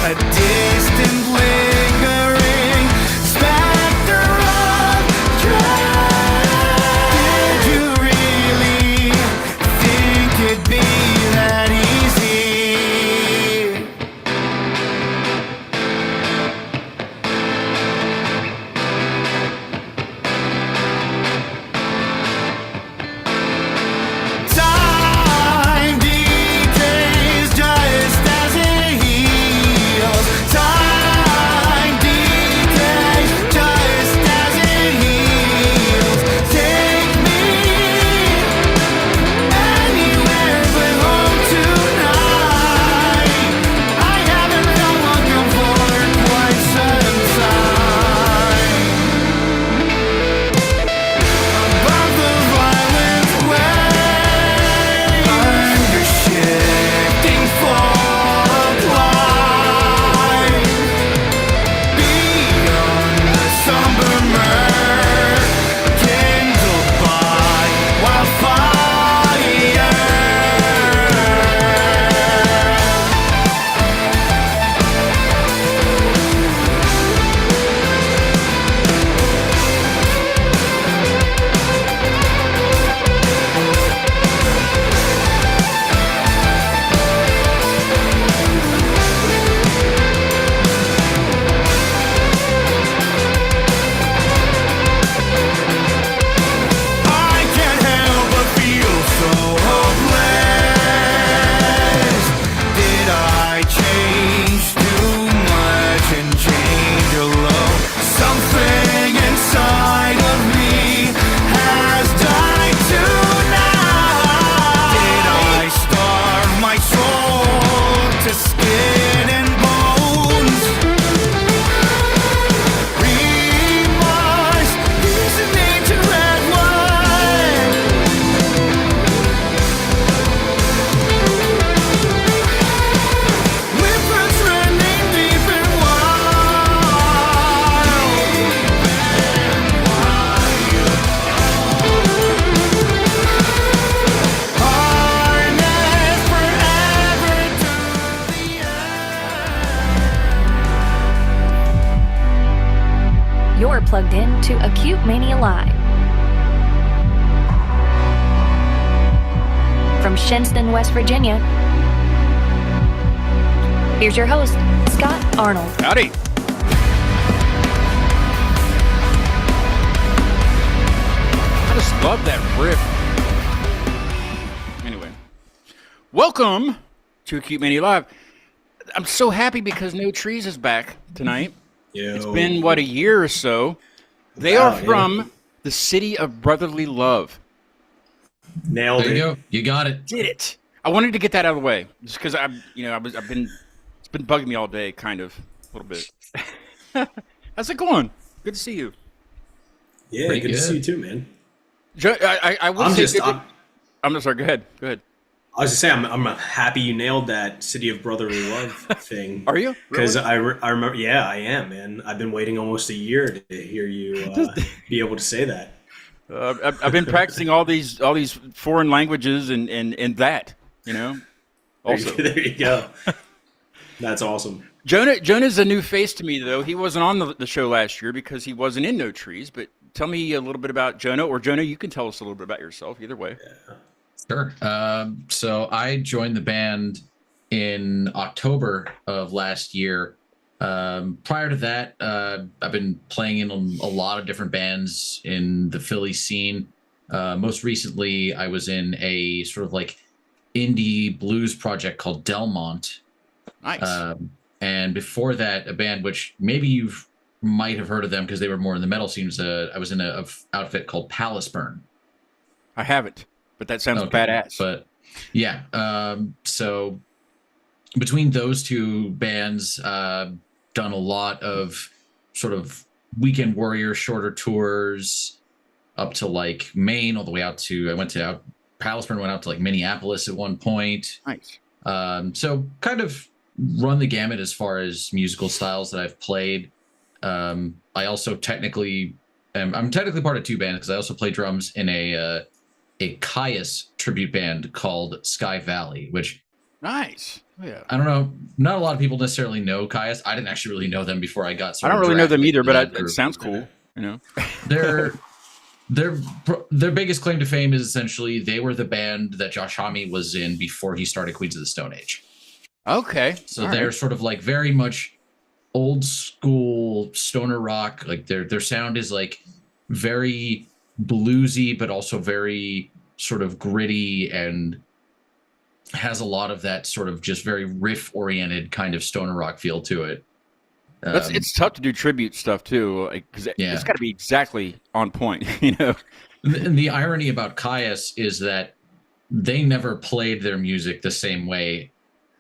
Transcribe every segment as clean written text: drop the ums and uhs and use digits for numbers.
A distant lingering specter of dread. Did you really think it'd be that easy? Time decays just as it heals. Time decays just as it heals. Take me anywhere but home tonight. I haven't felt welcome for quite some time. Above the violent waves, under shifting fog light, beyond the somber murk kindled by wildfire. I can't help but feel so hopeless. Did I change too much and change alone? Something inside of me has died tonight. Did I starve my soul to skin and bones? Remorse is an ancient red wine. Whippers running deep and wild. Harness forever to the end. You're plugged in to Acute Mania Live. From Shinston, West Virginia, here's your host, Scott Arnold. Howdy. I just love that riff. Anyway, welcome to Acute Mania Live. I'm so happy because No Trees is back tonight. It's been, what, a year or so. They are from the city of brotherly love. Nailed There it. you go. You got it. Did it. I wanted to get that out of the way just because it's been bugging me all day, kind of, a little bit. How's it going? Good to see you. Yeah, Pretty good to good. see you too, man. I will I'm say just, good- I'm, I'm sorry. Go ahead. I was just saying, I'm happy you nailed that City of Brotherly Love thing. Are you? Because Really? I remember, yeah, I am, man. I've been waiting almost a year to hear you be able to say that. I've been practicing all these foreign languages and that, you know. Also, There you go. That's awesome. Jonah's a new face to me, though. He wasn't on the show last year because he wasn't in No Trees. But tell me a little bit about Jonah, or Jonah, you can tell us a little bit about yourself. Either way. Sure. So I joined the band in October of last year. Prior to that, I've been playing in a lot of different bands in the Philly scene. Most recently, I was in a sort of like indie blues project called Delmont. Nice. And before that, a band which maybe you might have heard of them because they were more in the metal scene. I was in a outfit called Palace Burn. I haven't, but that sounds Okay, badass. But yeah, so between those two bands, done a lot of sort of weekend warrior shorter tours up to like Maine, all the way out to Palace Burn went out to like Minneapolis at one point. Nice. So kind of run the gamut as far as musical styles that I've played. I also technically I'm technically part of two bands because I also play drums in a Caius tribute band called Sky Valley, which Nice. Yeah. I don't know. Not a lot of people necessarily know Caius. I didn't actually really know them before I got. I don't really know them either, but it it sounds cool. You know, their biggest claim to fame is essentially they were the band that Josh Homme was in before he started Queens of the Stone Age. Okay. So they're sort of like very much old school stoner rock. Like their sound is like very bluesy, but also very sort of gritty and has a lot of that sort of just very riff oriented kind of stoner rock feel to it. It's tough to do tribute stuff too, because it's got to be exactly on point, you know. And the irony about Caius is that they never played their music the same way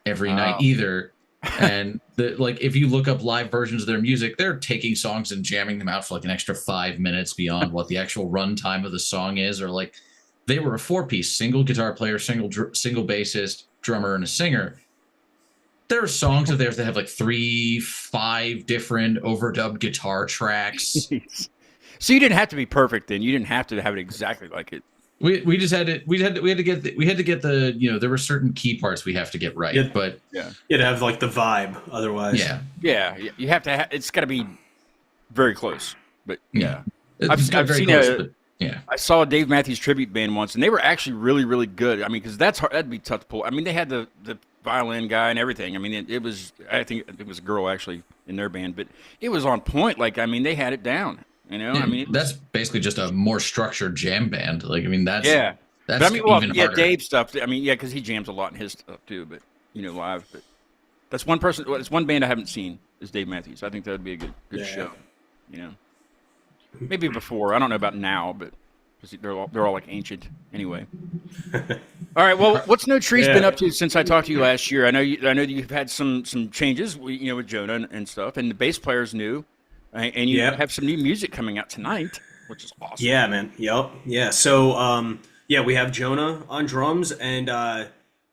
every night either. And if you look up live versions of their music, they're taking songs and jamming them out for like an extra 5 minutes beyond what the actual runtime of the song is, or like they were a 4-piece, single guitar player, single bassist, drummer, and a singer. There are songs of theirs that have like 3-5 different overdubbed guitar tracks. So you didn't have to be perfect then. You didn't have to have it exactly like it. We just had to we had to get the there were certain key parts we have to get right. Yeah. But you had to have like the vibe, otherwise. Yeah. You have to. It's got to be very close. But yeah, I've seen close, yeah. I saw a Dave Matthews tribute band once, and they were actually really, really good. I mean, because that's hard. That'd be tough to pull. I mean, they had the violin guy and everything. I mean, it was. I think it was a girl actually in their band, but it was on point. Like, I mean, they had it down. You know, Yeah, I mean, that's basically just a more structured jam band. Like, I mean, that's But I mean, well, even harder. Dave stuff. I mean, because he jams a lot in his stuff too. But live. But that's one person. It's one band I haven't seen is Dave Matthews. I think that would be a good show. You know, maybe before. I don't know about now, but they're all like ancient anyway. All right. Well, what's No Trees been up to since I talked to you last year? I know you've had some changes. With Jonah and stuff, and the bass player's new. And you have some new music coming out tonight, which is awesome. Yeah, man. Yep. Yeah. So, we have Jonah on drums, and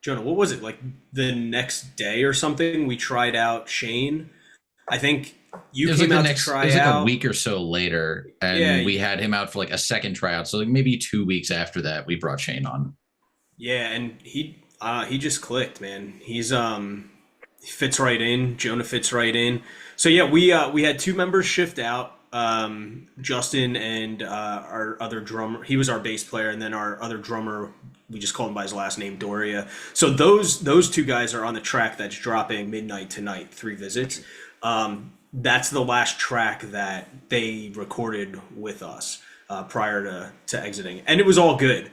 Jonah, what was it, like the next day or something? We tried out Shane. I think you came out to try out. It was like a week or so later, and we had him out for like a second tryout. So like maybe 2 weeks after that, we brought Shane on. Yeah, and he just clicked, man. He's he fits right in. Jonah fits right in. So yeah, we had 2 members shift out. Justin and our other drummer. He was our bass player, and then our other drummer, we just call him by his last name, Doria. So those 2 guys are on the track that's dropping midnight tonight, 3 visits. That's the last track that they recorded with us prior to exiting, and it was all good.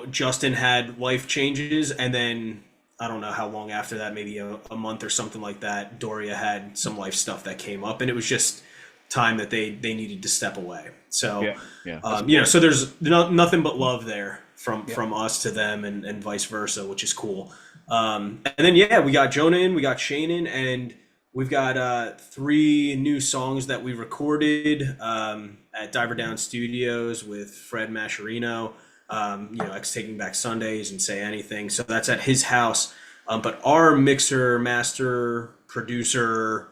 Justin had life changes, and then I don't know how long after that, maybe a month or something like that, Doria had some life stuff that came up, and it was just time that they needed to step away. So, so there's nothing but love there from us to them and vice versa, which is cool. And then, we got Jonah in, we got Shane in, and we've got 3 new songs that we recorded at Diver Down Studios with Fred Mascherino. Ex Taking Back Sundays and Say Anything. So that's at his house. But our mixer, master, producer,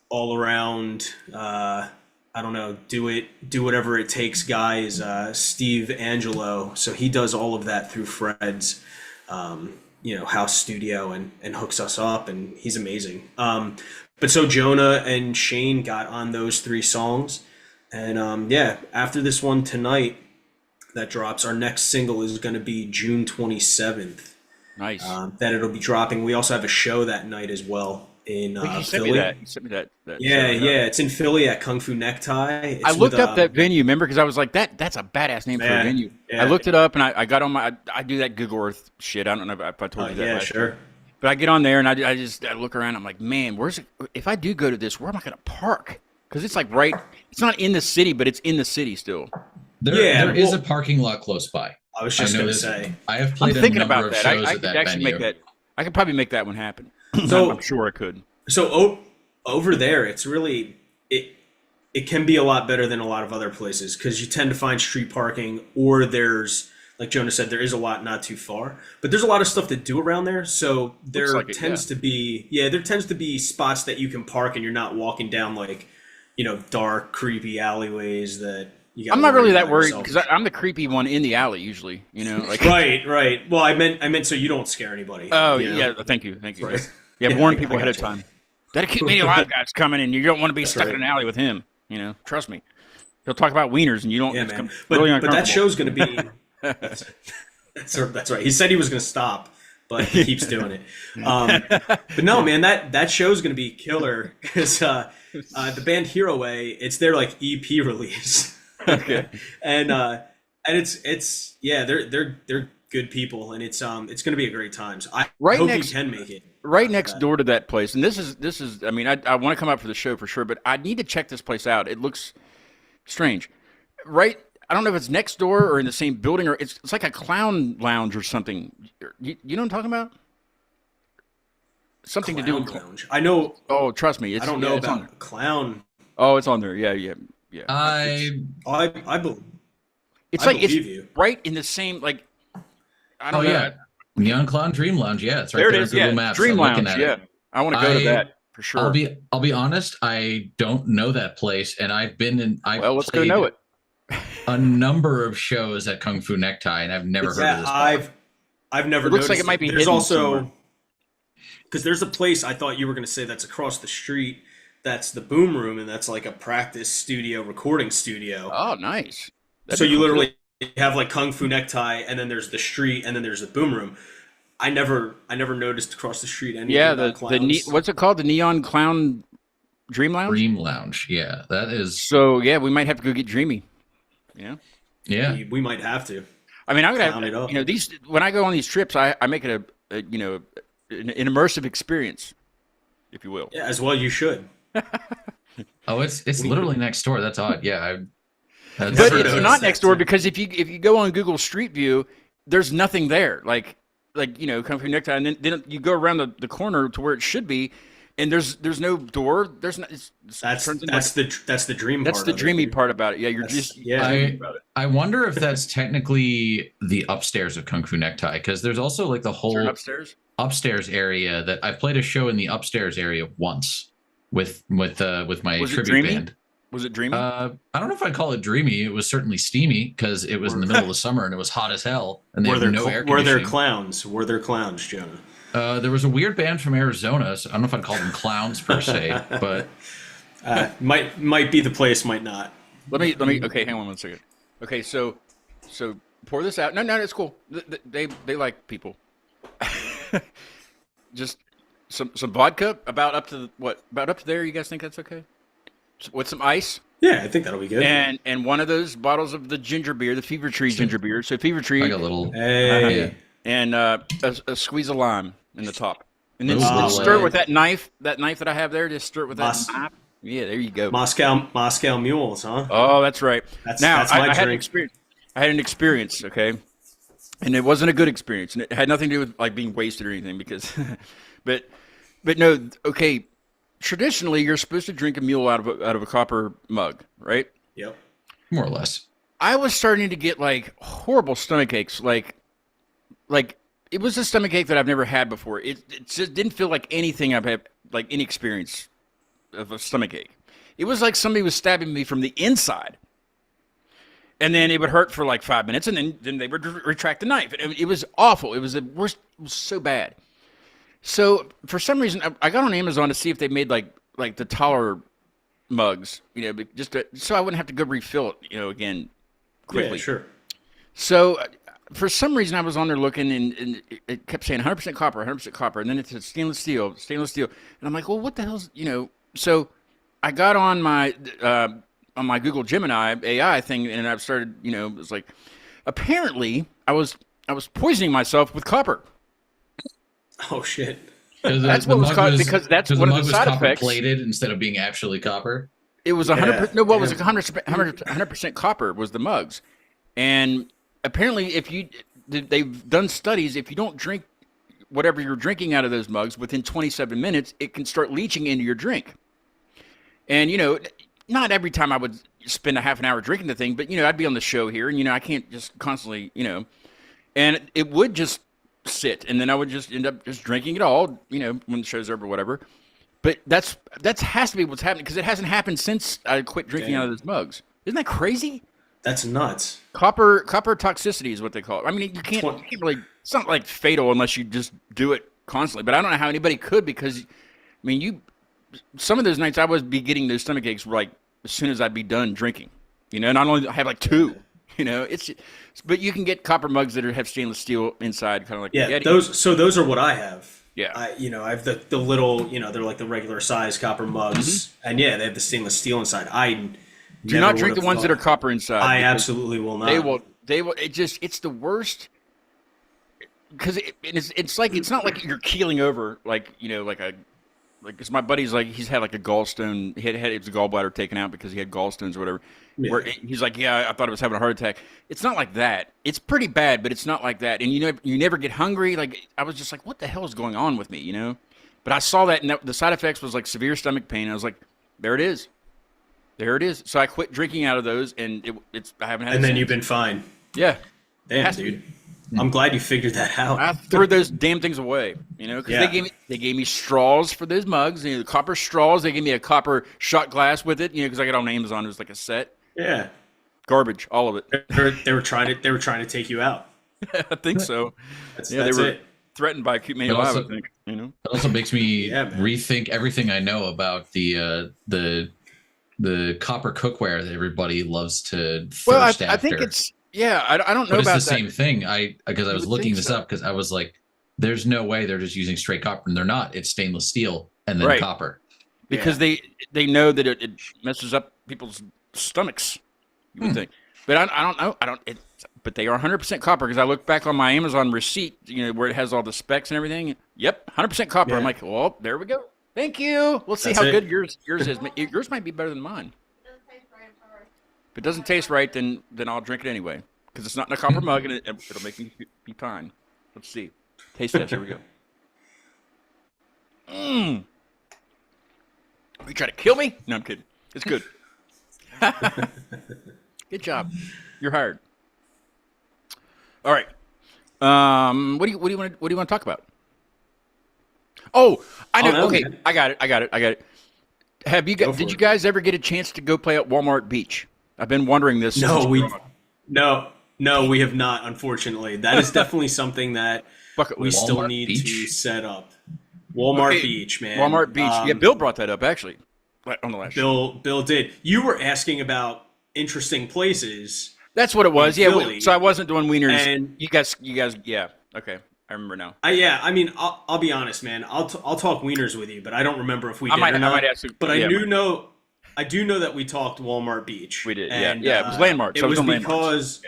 all around, I don't know, do whatever it takes guy is Steve Angello. So he does all of that through Fred's, house studio and hooks us up, and he's amazing. But so Jonah and Shane got on those 3 songs. And after this one tonight, that drops, our next single is going to be June 27th. Nice. That it'll be dropping. We also have a show that night as well in Philly. You sent me that. It's in Philly at Kung Fu Necktie. I looked up that venue, remember, because I was like, that's a badass name for a venue. Yeah. I looked it up, and I got on I do that Google Earth shit. I don't know if I told you that. Yeah, sure. But I get on there, and I look around. I'm like, man, where's it? If I do go to this, where am I going to park? Because it's like it's not in the city, but it's in the city still. There is a parking lot close by. I was just going to say. I have played I'm thinking a number about of that. shows I at could that actually venue. make that. I could probably make that one happen. So I'm sure I could. So over there, it's really it can be a lot better than a lot of other places, because you tend to find street parking, or there's, like Jonah said, there is a lot not too far, but there's a lot of stuff to do around there. So there tends to be spots that you can park, and you're not walking down like dark, creepy alleyways that you gotta I'm not worry really that about worried yourself. because I'm the creepy one in the alley usually. Like Right. Well, I meant so you don't scare anybody. Oh you know? yeah, thank you. Right. Yeah, Yeah, warn I people ahead of gotcha. time. That Keep Me Alive guy's coming, and you don't want to be stuck right. in an alley with him. Trust me. He'll talk about wieners, and you don't. Yeah, it's man. really But that uncomfortable. show's going to be. That's right. He said he was going to stop, but he keeps doing it. But no, man, that show's going to be killer because the band Hero Way, it's their like EP release. Okay. and it's they're good people, and it's going to be a great time. So I hope you can make it. Right next door to that place, and this is. I mean, I want to come out for the show for sure, but I need to check this place out. It looks strange. Right. I don't know if it's next door or in the same building, or it's like a clown lounge or something. You know what I'm talking about? Something to do with lounge. I know. Oh, trust me. I don't know about clown. Oh, it's on there. Yeah. I believe. It's I like it's believe you. right in the same like. I don't know. Yeah. Neon Clown Dream Lounge. Yeah, it's right There there. it is. Google Yeah, Maps. Dream I'm looking Lounge. at Yeah, it. I want to go to that for sure. I'll be honest. I don't know that place, and I've been in. Well, let's go know it. A number of shows at Kung Fu Necktie, and I've never heard of this bar. I've never. It looks noticed like it might be There's hidden also somewhere. because there's a place I thought you were going to say that's across the street. That's the Boom Room, and that's like a practice studio, recording studio. Oh, nice. So you literally have like Kung Fu Necktie, and then there's the street, and then there's the Boom Room. I never noticed across the street anything about clowns. what's it called? The Neon Clown Dream Lounge? Dream Lounge. Yeah, that is. So, yeah, we might have to go get dreamy. Yeah. We might have to. I mean, I'm going Clown it up. to, these, when I go on these trips, I make it an immersive experience, if you will. Yeah, as well you should. Oh, it's literally next door. That's odd. Yeah. But Never it's noticed not that, next door too. because if you go on Google Street View, there's nothing there. Like Kung Fu Necktie, and then you go around the corner to where it should be, and there's no door. There's not. That's the dream. That's part the of dreamy it. part about it. Yeah, you're That's- just yeah. I wonder if that's technically the upstairs of Kung Fu Necktie, because there's also like the whole upstairs. area that I've played a show in the upstairs area once with my Was it tribute dreamy? band. Was it dreamy? I don't know if I'd call it dreamy. It was certainly steamy because it was in the middle of the summer and it was hot as hell. And they Were had there no air were there conditioning. clowns? Were there clowns, Jonah? There was a weird band from Arizona. So I don't know if I'd call them clowns per se, but Might be the place, might not. Let me. Okay, hang on 1 second. Okay, so pour this out. No, it's cool. They like people. Just some vodka about up to there. You guys think that's okay? With some ice. Yeah, I think that'll be good. And one of those bottles of the ginger beer, the Fever Tree ginger beer. So Fever Tree. like a little. Hey. And a squeeze of lime in the top. And then Ooh. just stir it with that knife that I have there. Just stir it with that knife. Yeah, there you go. Moscow mules, huh? Oh, that's right. That's now, my I had an drink. experience. I had an experience, okay? And it wasn't a good experience. And it had nothing to do with like being wasted or anything because but no, okay. Traditionally, you're supposed to drink a mule out of a copper mug, right? Yep. More or less. I was starting to get like horrible stomach aches, like it was a stomach ache that I've never had before. It just didn't feel like anything I've had, like any experience of a stomach ache. It was like somebody was stabbing me from the inside, and then it would hurt for like 5 minutes, and then they would retract the knife. It was awful. It was the worst. It was so bad. So for some reason, I got on Amazon to see if they made like the taller mugs, so I wouldn't have to go refill it, again quickly. Yeah, sure. So for some reason, I was on there looking, and it kept saying 100% copper, 100% copper, and then it said stainless steel, and I'm like, well, what the hell's, So I got on my Google Gemini AI thing, and I started, it was like, apparently I was poisoning myself with copper. Oh shit. That's what was called, because that's one of the side effects. Plated instead of being actually copper. It was 100%. No, what was it? 100% copper was the mugs, and apparently, they've done studies. If you don't drink whatever you're drinking out of those mugs within 27 minutes, it can start leaching into your drink. And not every time I would spend a half an hour drinking the thing, but I'd be on the show here, and I can't just constantly, and it would just sit, and then I would just end up just drinking it all, when the show's over or whatever. But that has to be what's happening, because it hasn't happened since I quit drinking out of those mugs. Isn't that crazy? That's nuts. Copper toxicity is what they call it. I mean, you can't really. It's not like fatal unless you just do it constantly. But I don't know how anybody could, because, I mean, some of those nights I would be getting those stomach aches like as soon as I'd be done drinking. And I only have like 2. But you can get copper mugs that have stainless steel inside, kind of like yeah. Yeti. Those are what I have. Yeah. I have the little, they're like the regular size copper mugs, and yeah, they have the stainless steel inside. I do not drink the ones that are copper inside. I absolutely will not. They will. It's the worst, because it's like, it's not like you're keeling over like because my buddy's like, he's had like a gallstone. He had his gallbladder taken out because he had gallstones or whatever. Yeah. Where he's like, yeah, I thought I was having a heart attack. It's not like that. It's pretty bad, but it's not like that. And you never get hungry. Like, I was just like, what the hell is going on with me? But I saw that, and the side effects was like severe stomach pain. I was like, there it is. So I quit drinking out of those, and I haven't had. And then you've been fine. Yeah. Damn, dude. I'm glad you figured that out. I threw those damn things away, because they gave me straws for those mugs, the copper straws. They gave me a copper shot glass with it, because I got it on Amazon. It was like a set. Yeah. Garbage, all of it. They were trying to take you out. I think so. That's they were it. threatened by Acute Mania Live, I think. It also makes me rethink everything I know about the copper cookware that everybody loves to thirst after. I think it's I don't know but about it's the same thing. Because I was looking this up, because I was like, there's no way they're just using straight copper, and they're not. It's stainless steel and then copper. Because they know that it messes up people's stomachs, you would think. But I don't know. But they are 100% copper, because I look back on my Amazon receipt, where it has all the specs and everything. Yep, 100% copper. Yeah. I'm like, well, there we go. Thank you. We'll see how good yours is. Yours might be better than mine. If it doesn't taste right, then I'll drink it anyway, because it's not in a copper mug, and it'll make me be fine. Let's see. Taste test. Here we go. Are you trying to kill me? No, I'm kidding. It's good. Good job. You're hired. All right. What do you want to talk about? Oh, I know. Okay, man. I got it. Did you guys ever get a chance to go play at Walmart Beach? I've been wondering this. No, we have not. Unfortunately, that is definitely something that we still need to set up. Walmart Beach, man. Walmart Beach. Bill brought that up actually on the last show. Bill did. You were asking about interesting places. That's what it was. Yeah. So I wasn't doing wieners. And you guys. Yeah. Okay. I remember now. I mean, I'll be honest, man. I'll talk wieners with you, but I don't remember if we did or not. I might ask you, but I do know that we talked Walmart Beach. We did. And, yeah. It was landmarks. It was because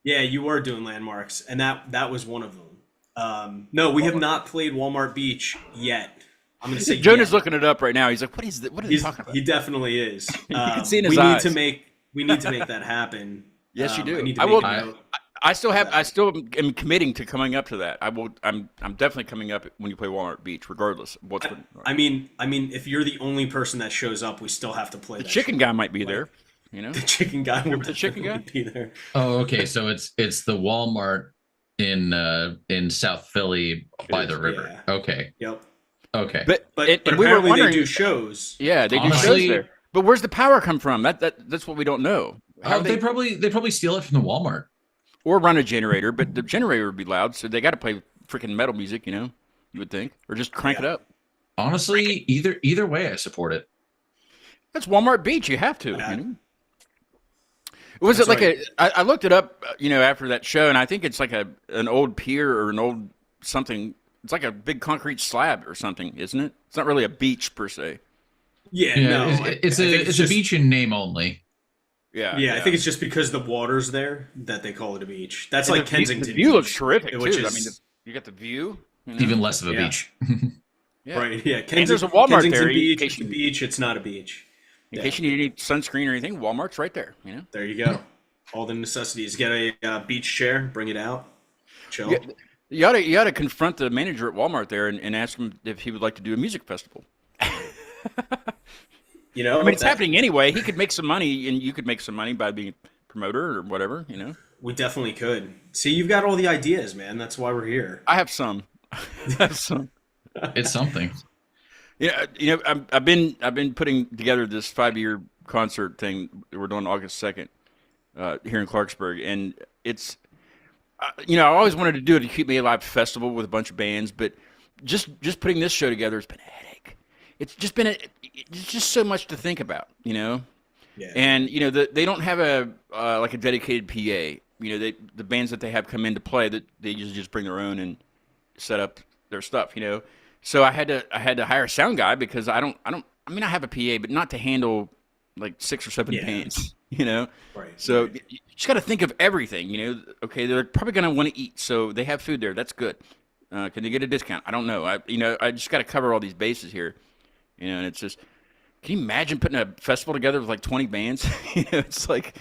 you were doing landmarks, and that was one of them. No, we have not played Walmart Beach yet. I'm going to say Jonah's looking it up right now. He's like, what is that? What are they talking about? He definitely is. You can see in his eyes. We need to make that happen. Yes, you do. I still am committing to coming up to that. I'm definitely coming up when you play Walmart Beach, regardless of what's going on. I mean, if you're the only person that shows up, we still have to play. The chicken guy might be there. The chicken guy will be there. Oh, okay. So it's the Walmart in South Philly by the river. Yeah. Okay. Yep. Okay. But we were wondering, they do shows. Yeah, they do shows there. But where's the power come from? That's what we don't know. They probably steal it from the Walmart. Or run a generator, but the generator would be loud, so they got to play freaking metal music, you would think, or just crank it up. Honestly, either way, I support it. That's Walmart Beach. You have to. Was it like I looked it up, after that show, and I think it's like an old pier or an old something. It's like a big concrete slab or something, isn't it? It's not really a beach per se. Yeah, no. It's a beach in name only. Yeah, I think it's just because the water's there that they call it a beach. That's like Kensington. The view looks terrific, which too. Is, you got the view. Even less of a beach. Yeah. Right, yeah. There's a Walmart Kensington there. Beach, it's not a beach. In case you need any sunscreen or anything, Walmart's right there. There you go. All the necessities. Get a beach chair, bring it out, chill. You ought to confront the manager at Walmart there and ask him if he would like to do a music festival. It's happening anyway. He could make some money, and you could make some money by being a promoter or whatever, We definitely could. See, you've got all the ideas, man. That's why we're here. I have some. It's something. I've been putting together this 5-year concert thing that we're doing August 2nd. here in Clarksburg, and it's I always wanted to do a Keep Me Alive festival with a bunch of bands, but just putting this show together has been a headache. It's just so much to think about, Yeah. And they don't have a like a dedicated PA. The bands that they have come in to play, that they just bring their own and set up their stuff. So I had to hire a sound guy because I have a PA, but not to handle like 6 or 7 bands. Right. So you just got to think of everything. Okay, they're probably going to want to eat, so they have food there. That's good. Can they get a discount? I don't know. I just got to cover all these bases here. And it's just, can you imagine putting a festival together with like 20 bands? It's like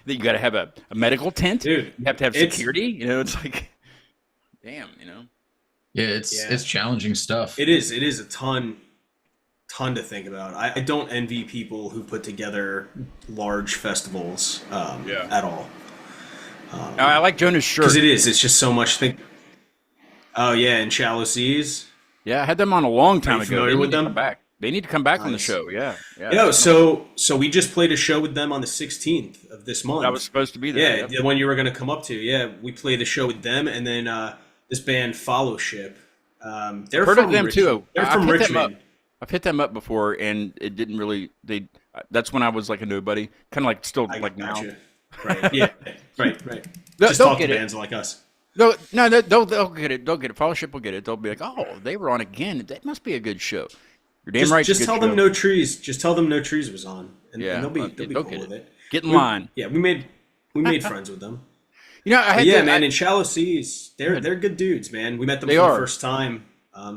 that. You got to have a medical tent. Dude, you have to have security. It's like, damn. Yeah, it's challenging stuff. It is a ton to think about. I don't envy people who put together large festivals at all. I like Jonah's shirt because it's just so much. Oh yeah, and Shallow Seas. Yeah, I had them on a long time ago. Familiar with them? They need to come back on the show. Yeah. So we just played a show with them on the 16th of this month. I was supposed to be there. Yeah, the one you were going to come up to. Yeah, we played a show with them, and then this band Fellowship. They're heard from of them too. They're from Richmond. I've hit them up before, and it didn't really. That's when I was like a nobody, kind of like still like now. Right. Yeah. Right. They'll Just talk to get it. bands like us. No, they'll get it. They'll get it. Fellowship will get it. They'll be like, oh, they were on again. That must be a good show. You're damn right. Just tell them No Trees. Just tell them No Trees was on, and they'll be cool with it. Get in line. Yeah, we made friends with them. Man, in Shallow Seas, they're good dudes, man. We met them for the first time.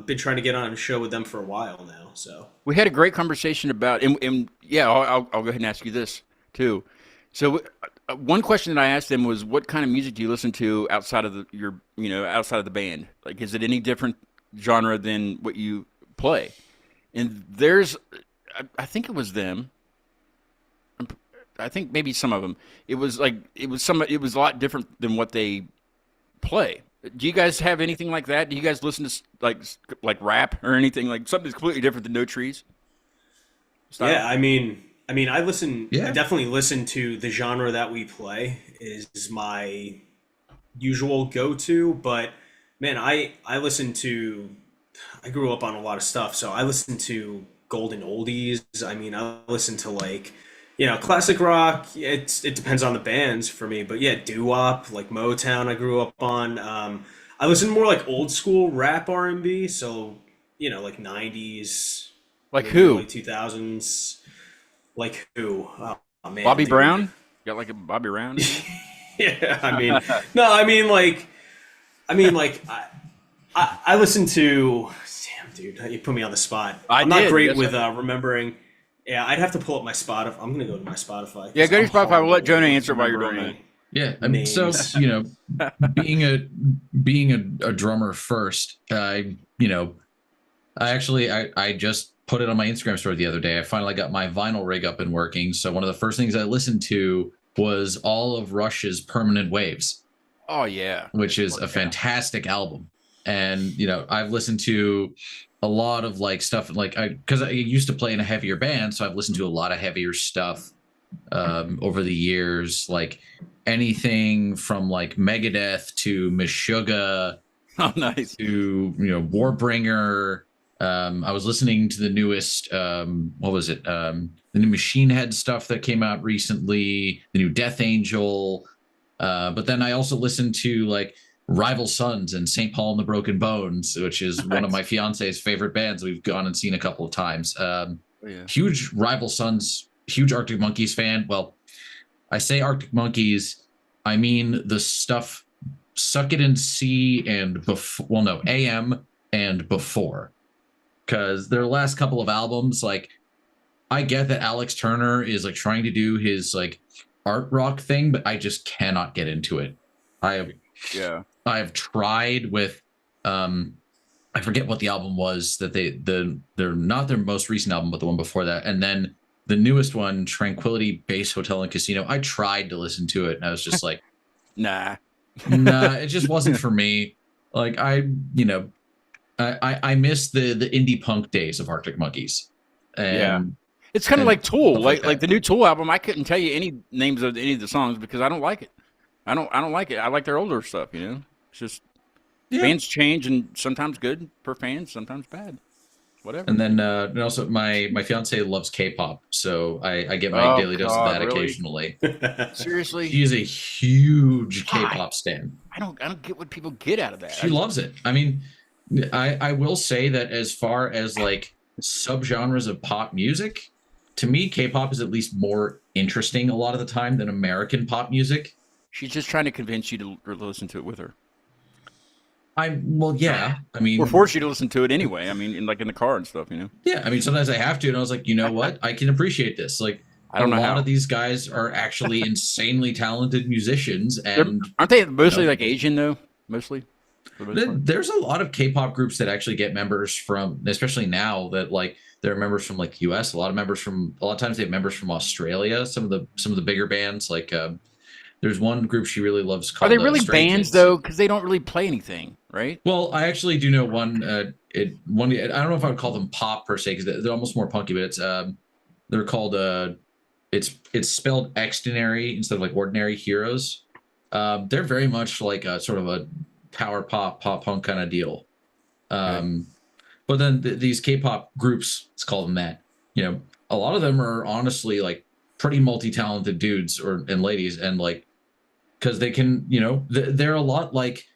Been trying to get on a show with them for a while now. So we had a great conversation about, and I'll go ahead and ask you this too. So one question that I asked them was, what kind of music do you listen to outside of outside of the band? Like, is it any different genre than what you play? And I think it was them. I think maybe some of them. It was a lot different than what they play. Do you guys have anything like that? Do you guys listen to like rap or anything, like something that's completely different than No Trees style? Yeah, I mean, I listen. Yeah. I definitely listen to the genre that we play is my usual go-to. But man, I listen to. I grew up on a lot of stuff, so I listen to golden oldies. I mean, I listen to classic rock. It depends on the bands for me, but yeah, doo-wop, like Motown. I grew up on. I listen to more like old school rap R&B, so like 90s, like who, early 2000s, like who? Oh man, Bobby Brown. You got like a Bobby Brown? Yeah, I listen to. Damn, dude, you put me on the spot. I'm not great with remembering. Yeah, I'd have to pull up my Spotify. I'm gonna go to my Spotify. Yeah, go to your Spotify. We'll let Jonah answer while you're doing that. Yeah, I mean, so being a drummer first, I just put it on my Instagram story the other day. I finally got my vinyl rig up and working. So one of the first things I listened to was all of Rush's Permanent Waves. Oh yeah, which is a fantastic album. And I've listened to a lot of like stuff because I used to play in a heavier band, so I've listened to a lot of heavier stuff over the years, like anything from like Megadeth to Meshuggah, nice, to Warbringer. I was listening to the newest the new Machine Head stuff that came out recently, the new Death Angel, but then I also listened to like Rival Sons and St. Paul and the Broken Bones, which is one of my fiance's favorite bands. We've gone and seen a couple of times. Huge Rival Sons, huge Arctic Monkeys fan. Well, I say Arctic Monkeys, I mean the stuff Suck It and See and before. Well, no, AM and before, because their last couple of albums, like, I get that Alex Turner is like trying to do his like art rock thing, but I just cannot get into it. I have tried with I forget what the album was that they're not their most recent album, but the one before that, and then the newest one, Tranquility Base Hotel and Casino. I tried to listen to it and I was just like, nah, it just wasn't for me. Like I miss the indie punk days of Arctic Monkeys. And It's kind of and like Tool, stuff like that. the new Tool album. I couldn't tell you any names of any of the songs because I don't like it. I don't like it. I like their older stuff. It's just bands change, and sometimes good for fans, sometimes bad. Whatever. And then and also my fiance loves K-pop, so I get my Oh, daily dose of God, that really? occasionally. Seriously, She is a huge Why? K-pop stan. I don't get what people get out of that. She loves it. I mean, I will say that as far as like subgenres of pop music, to me, K-pop is at least more interesting a lot of the time than American pop music. She's just trying to convince you to listen to it with her, Well, yeah. I mean, or force you to listen to it anyway. I mean, in the car and stuff. yeah. I mean, sometimes I have to, and I was like, you know what? I can appreciate this. Like, I don't know a lot how. of these guys are actually insanely talented musicians, and Aren't they mostly like Asian though? Mostly. For the most part? there's a lot of K-pop groups that actually get members from, especially now that like there are members from like US. A lot of times they have members from Australia. Some of the bigger bands like. There's one group she really loves Are called they really Stray bands Kids. though? Because they don't really play anything, right? Well, I actually do know one. I don't know if I would call them pop per se because they're almost more punky, but it's they're called it's spelled extraordinary instead of like ordinary heroes. They're very much like a sort of a power pop punk kind of deal. But then these K-pop groups, let's call them that. A lot of them are honestly like pretty multi-talented dudes and ladies, and like. Because they can, they're a lot like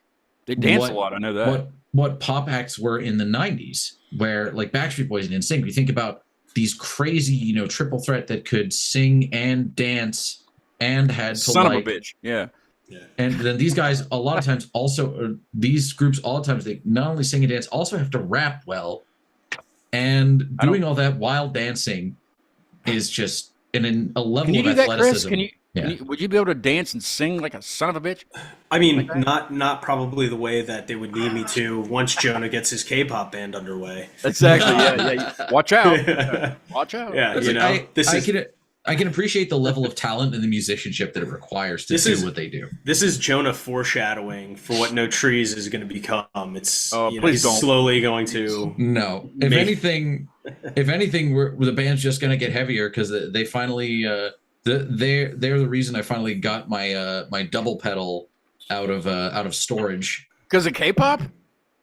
They dance a lot. I know that. What pop acts were in the '90s, where like Backstreet Boys and NSYNC. You think about these crazy, triple threat that could sing and dance and had to Son of a bitch. Yeah. And then these guys, a lot of times, these groups, all the times they not only sing and dance, also have to rap well, and doing all that while dancing is just a level Can you of do that, Chris? athleticism. Would you be able to dance and sing like a son of a bitch? I mean, not probably the way that they would need me to once Jonah gets his K-pop band underway. Exactly. Yeah. Watch out. Watch out. Yeah, I can appreciate the level of talent and the musicianship that it requires to do what they do. This is Jonah foreshadowing for what No Trees is going to become. It's please don't. Slowly going to. No, if anything, the band's just going to get heavier because they finally they're the reason I finally got my double pedal out of storage. Because of K-pop?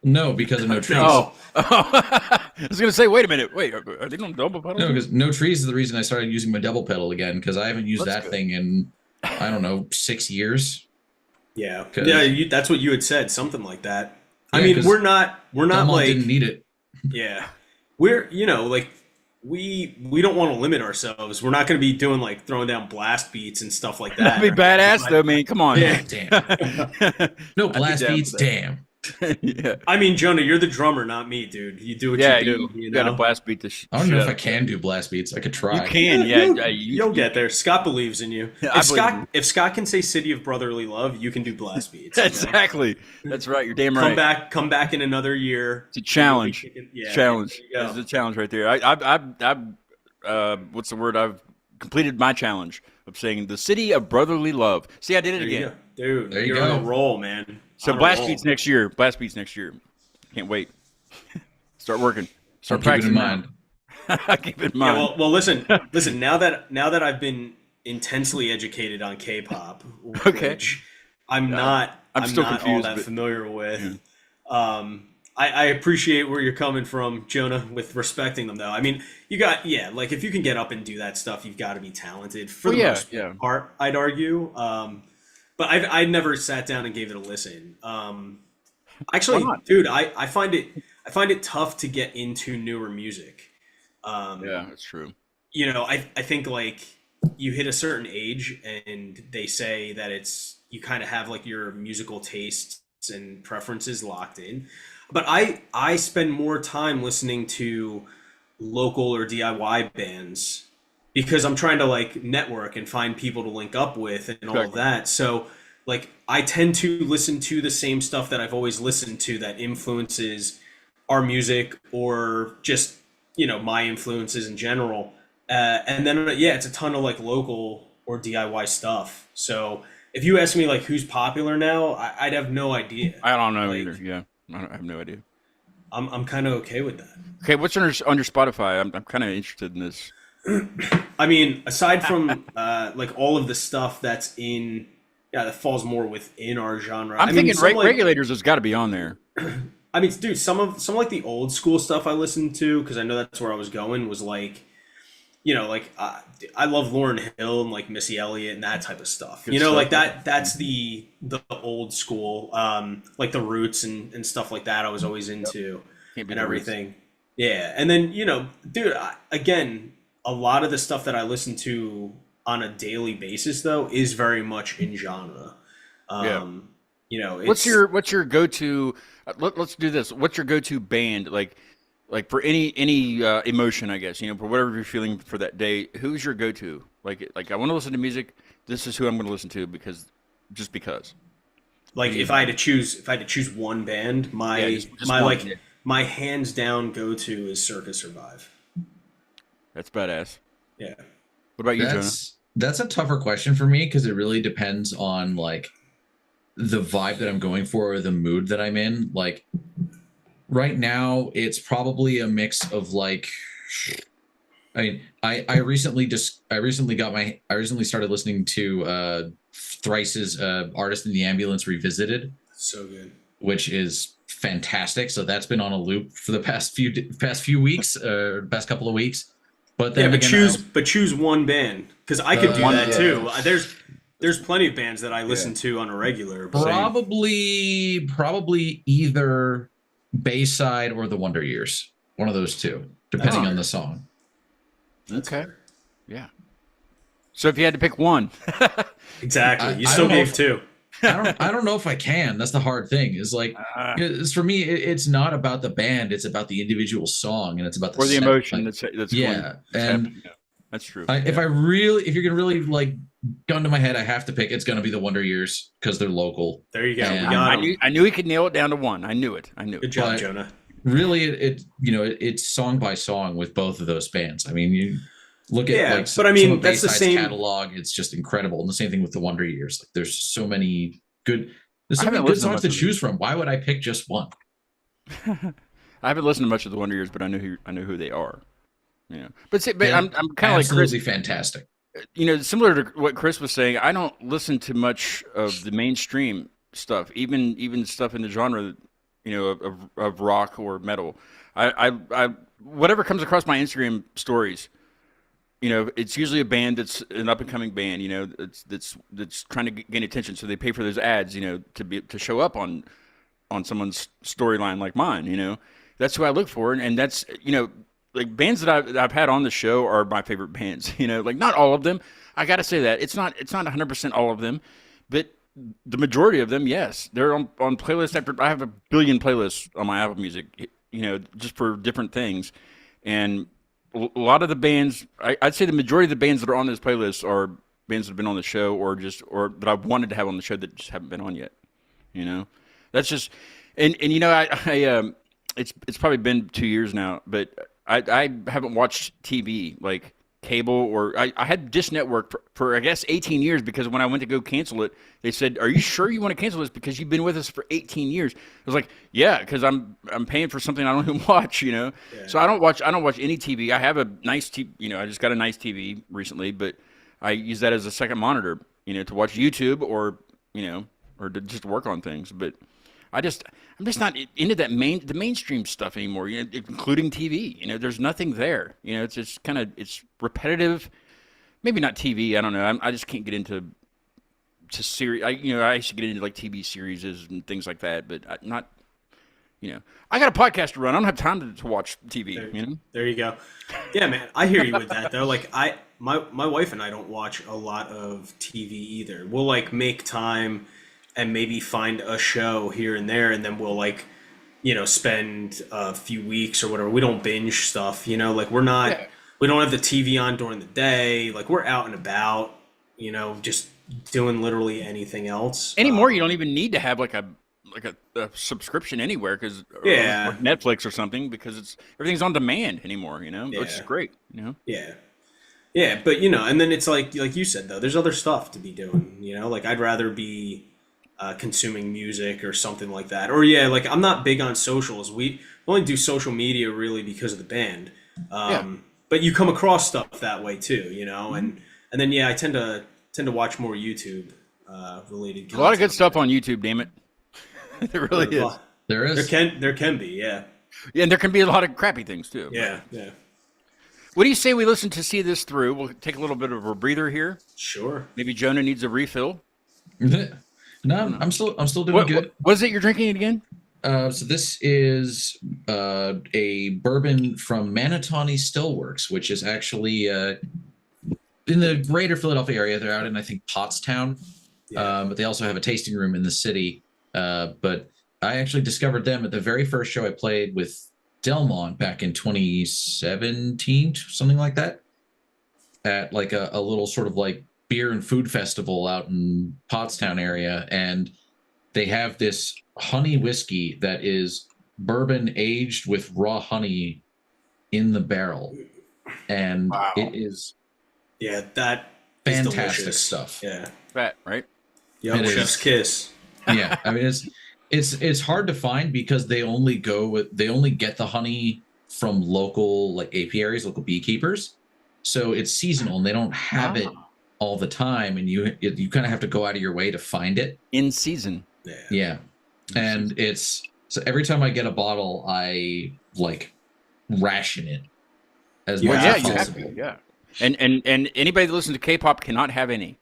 No, because of No Trees. Oh. I was going to say, wait a minute. Wait, are they on double pedal? No, because No Trees is the reason I started using my double pedal again, because I haven't used That's good. thing in, I don't know, 6 years. Yeah. Yeah, that's what you had said, something like that. Yeah, I mean, we're not Belmont like didn't need it. Yeah. We're, like we don't want to limit ourselves. We're not going to be doing like throwing down blast beats and stuff like that. That'd be badass though, man. Come on. Yeah. Damn. No blast beats, damn. Yeah. I mean, Jonah, you're the drummer, not me, dude. You do what you do. You got to blast beat this. I don't know if I can do blast beats. I could try. You can, yeah. You'll get there. Scott believes in you. Yeah, If Scott can say "City of Brotherly Love," you can do blast beats. Exactly. That's right. You're damn right. Come back in another year. It's a challenge. Yeah, challenge. there you go. It's a challenge right there. I've what's the word? I've completed my challenge of saying the city of brotherly love. See, I did it There you again. go. Dude, There you you're go. on a roll, man. So On a blast roll. beats next year. Blast beats next year. Can't wait. Start working. Start Keep it in practicing. mind. Keep it in Yeah, mind. well, listen. Now that I've been intensely educated on K-pop, Okay. which I'm not still all confused, that but- familiar with. I appreciate where you're coming from, Jonah, with respecting them, though. I mean, like if you can get up and do that stuff, you've got to be talented for the most part, I'd argue. But I'd never sat down and gave it a listen. Actually, dude, I find it tough to get into newer music. Yeah, that's true. I think like you hit a certain age and they say that you kind of have like your musical tastes and preferences locked in. But I spend more time listening to local or DIY bands because I'm trying to like network and find people to link up with and all of that. So like I tend to listen to the same stuff that I've always listened to that influences our music or just, my influences in general. And then, it's a ton of like local or DIY stuff. So if you ask me like who's popular now, I'd have no idea. I don't know Like, either. Yeah, I have no idea. I'm kind of okay with that. Okay, what's on your Spotify? I'm kind of interested in this. I mean, aside from like all of the stuff that's in, that falls more within our genre. I'm I mean, thinking some, like, Regulators has got to be on there. I mean, dude, some like the old school stuff I listened to, because I know that's where I was going, was like, like I love Lauryn Hill and like Missy Elliott and that type of stuff. Good stuff. Like that's the old school, like the Roots and stuff like that. I was always into Can't be and the Roots. everything. Yeah, and then dude, again, a lot of the stuff that I listen to on a daily basis though is very much in genre. What's your go-to? Let's do this. What's your go-to band? Like for any emotion, I guess, for whatever you're feeling for that day. Who's your go-to? Like I want to listen to music. This is who I'm going to listen to because. Like if I had to choose one band, my hands down go-to is Circa Survive. That's badass. Yeah. What about you, Jonah? That's a tougher question for me because it really depends on like the vibe that I'm going for or the mood that I'm in. Like right now, it's probably a mix of like, I mean, I recently started listening to Thrice's Artist in the Ambulance Revisited. So good. Which is fantastic. So that's been on a loop for the past few weeks, past couple of weeks. But then choose one band, because I could do that too. There's plenty of bands that I listen to on a regular. Probably either Bayside or the Wonder Years. One of those two, depending on the song. Okay. Yeah. So if you had to pick one, exactly, you still gave two. I don't know if I can. That's the hard thing. Is like, for me, it's not about the band. It's about the individual song, and it's about the emotion. Like, that's that's true. If you're gonna really like gun to my head, I have to pick. It's gonna be the Wonder Years because they're local. There you go. I knew he could nail it down to one. I knew it. Good job, Jonah. Really, it's song by song with both of those bands. I mean, you look at but I mean, that's the same catalog. It's just incredible, and the same thing with the Wonder Years. Like, there's so many good songs to choose from. Why would I pick just one? I haven't listened to much of the Wonder Years, but I know who they are. But I'm kind of like Chris. Absolutely fantastic. Similar to what Chris was saying, I don't listen to much of the mainstream stuff, even stuff in the genre, of rock or metal. I whatever comes across my Instagram stories. It's usually a band that's an up and coming band. That's trying to gain attention, so they pay for those ads. To show up on someone's storyline like mine. That's who I look for, and that's like bands that I've had on the show are my favorite bands. Like not all of them. I got to say that it's not 100% all of them, but the majority of them, yes, they're on playlists after. I have a billion playlists on my Apple Music. Just for different things, and a lot of the bands, I'd say the majority of the bands that are on this playlist are bands that have been on the show or that I've wanted to have on the show that just haven't been on yet. That's just, and it's probably been 2 years now, but I haven't watched TV like cable or I had Dish Network for I guess 18 years because when I went to go cancel it, they said, "Are you sure you want to cancel this because you've been with us for 18 years?" I was like, "Yeah, because I'm paying for something I don't even watch." So I don't watch any TV. I have a nice TV. I just got a nice TV recently, but I use that as a second monitor. To watch YouTube or to just work on things. But I'm just not into the mainstream stuff anymore. Including TV. There's nothing there. It's just it's repetitive. Maybe not TV. I don't know. I just can't get into series. I used to get into like TV series and things like that, but not. I got a podcast to run. I don't have time to watch TV. There you go. Yeah, man. I hear you with that though. Like my wife and I don't watch a lot of TV either. We'll like make time and maybe find a show here and there, and then we'll like, spend a few weeks or whatever. We don't binge stuff, like we don't have the TV on during the day. Like we're out and about, just doing literally anything else. Anymore, you don't even need to have like a subscription anywhere or Netflix or something because everything's on demand anymore, which is great, Yeah, but and then it's like you said though, there's other stuff to be doing, like I'd rather be consuming music or something like that. Or I'm not big on socials. We only do social media really because of the band. but you come across stuff that way too, you know, and then I tend to watch more YouTube related. A lot of good stuff on YouTube. Damn it, there really is. There is. There can be, yeah. Yeah, and there can be a lot of crappy things too. Yeah. What do you say we listen to See This Through? We'll take a little bit of a breather here. Sure. Maybe Jonah needs a refill. No, I'm still doing good. What is it you're drinking again? So this is a bourbon from Manatawny Stillworks, which is actually in the greater Philadelphia area. They're out in, I think, Pottstown. But they also have a tasting room in the city. But I actually discovered them at the very first show I played with Delmont back in 2017, something like that, at like a little sort of like beer and food festival out in Pottstown area. And they have this honey whiskey that is bourbon aged with raw honey in the barrel. And it is that fantastic is stuff. Yeah. Fat, right? Yeah, chef's kiss. Yeah. I mean, it's hard to find because they only get the honey from local like apiaries, local beekeepers. So it's seasonal and they don't have it all the time, and you kind of have to go out of your way to find it in season. Yeah. And so every time I get a bottle, I like ration it as much as possible. You have to, And anybody that listens to K-pop cannot have any.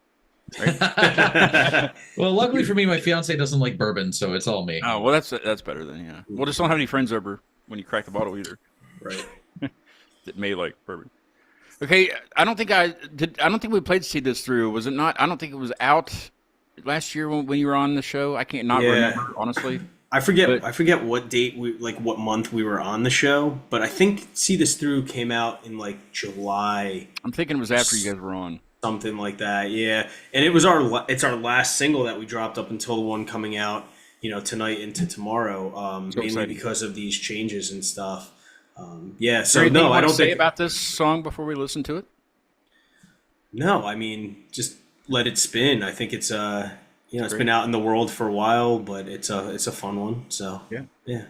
Right? Well, luckily for me, my fiance doesn't like bourbon, so it's all me. Oh, well, that's better then. Yeah. Well, just don't have any friends over when you crack the bottle either. Right. That may like bourbon. Okay, I don't think we played See This Through. Was it not? I don't think it was out last year when you were on the show. I can't remember, honestly. I forget what date what month we were on the show, but I think See This Through came out in like July. I'm thinking it was after you guys were on. Something like that, yeah. And it's our last single that we dropped up until the one coming out, tonight into tomorrow, mainly because of these changes and stuff. So no, I don't think about this song before we listen to it. No, I mean, just let it spin. I think it's it's been out in the world for a while, but it's a fun one. So yeah.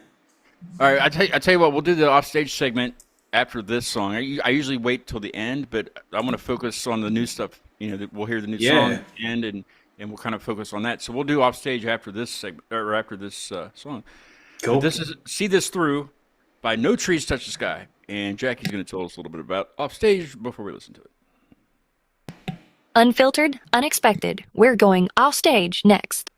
All right, I tell you what, we'll do the offstage segment after this song. I usually wait till the end, but I want to focus on the new stuff. We'll hear the new song at the end, and we'll kind of focus on that. So we'll do offstage after this segment or after this song. Cool. This is See This Through by No Trees Touch the Sky, and Jackie's going to tell us a little bit about offstage before we listen to it. Unfiltered, unexpected. We're going off stage next.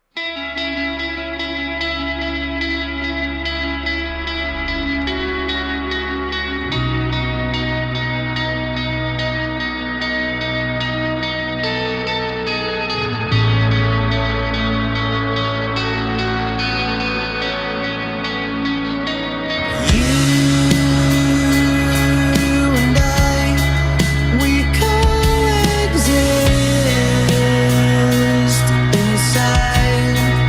Inside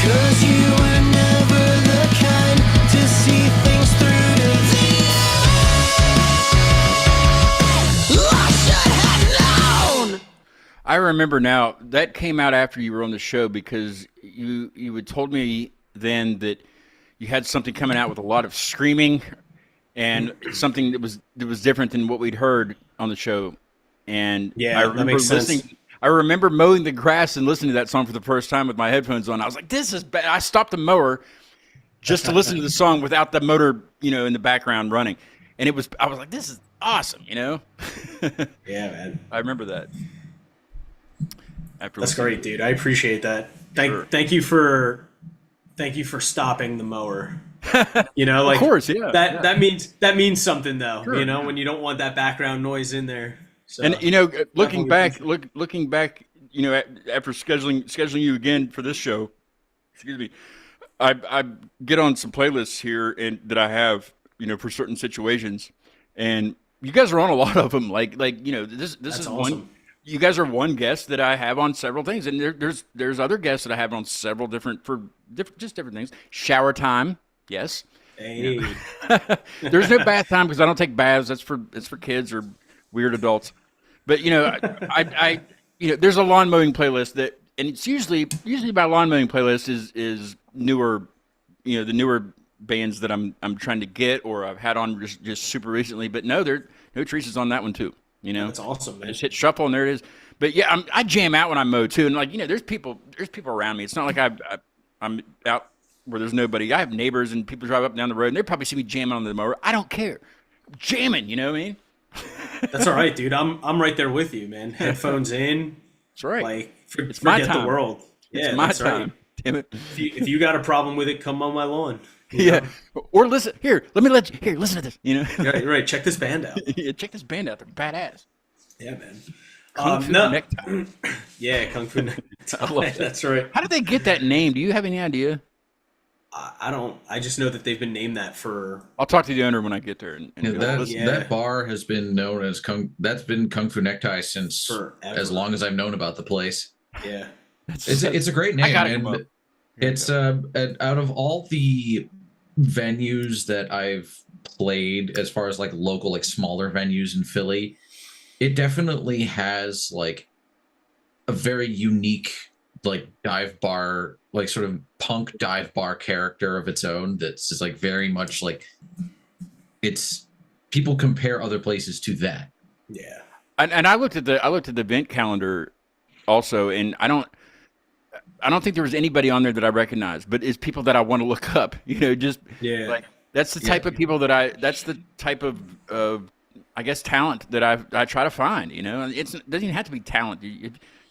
'cause you were never the kind to see things through to the end. I should have known. I remember now that came out after you were on the show because you had told me then that you had something coming out with a lot of screaming and something that was different than what we'd heard on the show. And Yeah, I that remember makes sense. I remember mowing the grass and listening to that song for the first time with my headphones on. I was like, "This is bad." I stopped the mower just to listen to the song without the motor, in the background running, and I was like, "This is awesome," Yeah, man. I remember that. That's great, dude. I appreciate that. Thank you for stopping the mower. Like of course, yeah. That means something though. Sure. When you don't want that background noise in there. So, And looking back, after scheduling you again for this show, excuse me, I get on some playlists here and that I have, for certain situations, and you guys are on a lot of them. This that's is awesome. one. You guys are one guest that I have on several things, and there's other guests that I have on several different things. Shower time, yes. Hey. There's no bath time because I don't take baths. It's for kids or weird adults. But I there's a lawn mowing playlist and it's usually my lawn mowing playlist is newer, the newer bands that I'm trying to get or I've had on just super recently. But no Teresa's on that one too. That's awesome, man. I just hit shuffle and there it is. But yeah, I jam out when I mow too, and there's people around me. It's not like I'm out where there's nobody. I have neighbors and people drive up and down the road and they probably see me jamming on the mower. I don't care, I'm jamming. You know what I mean? That's all right, dude. I'm right there with you, man. Headphones in. That's right. It's my forget time. the world. Yeah, It's my that's time. right. Damn it. If you got a problem with it, come on my lawn. Yeah. Or listen here. Listen to this. Right. Check this band out. Yeah, check this band out. They're badass. Yeah, man. Kung Fu no. Necktie. Yeah, Kung Fu Necktie. I love that. That's right. How did they get that name? Do you have any idea? I don't. I just know that they've been named that for. I'll talk to the owner when I get there. And That bar has been known as That's been Kung Fu Necktie since Forever. as long as I've known about the place. Yeah. It's a great name. I gotta come up. It's out of all the venues that I've played, as far as local smaller venues in Philly, it definitely has a very unique dive bar, sort of punk dive bar character of its own. That's just very much it's people compare other places to that. Yeah. And I looked at the event calendar also, and I don't think there was anybody on there that I recognized, but it's people that I want to look up. That's the type of people that's the type of I guess talent that I try to find. It doesn't even have to be talent.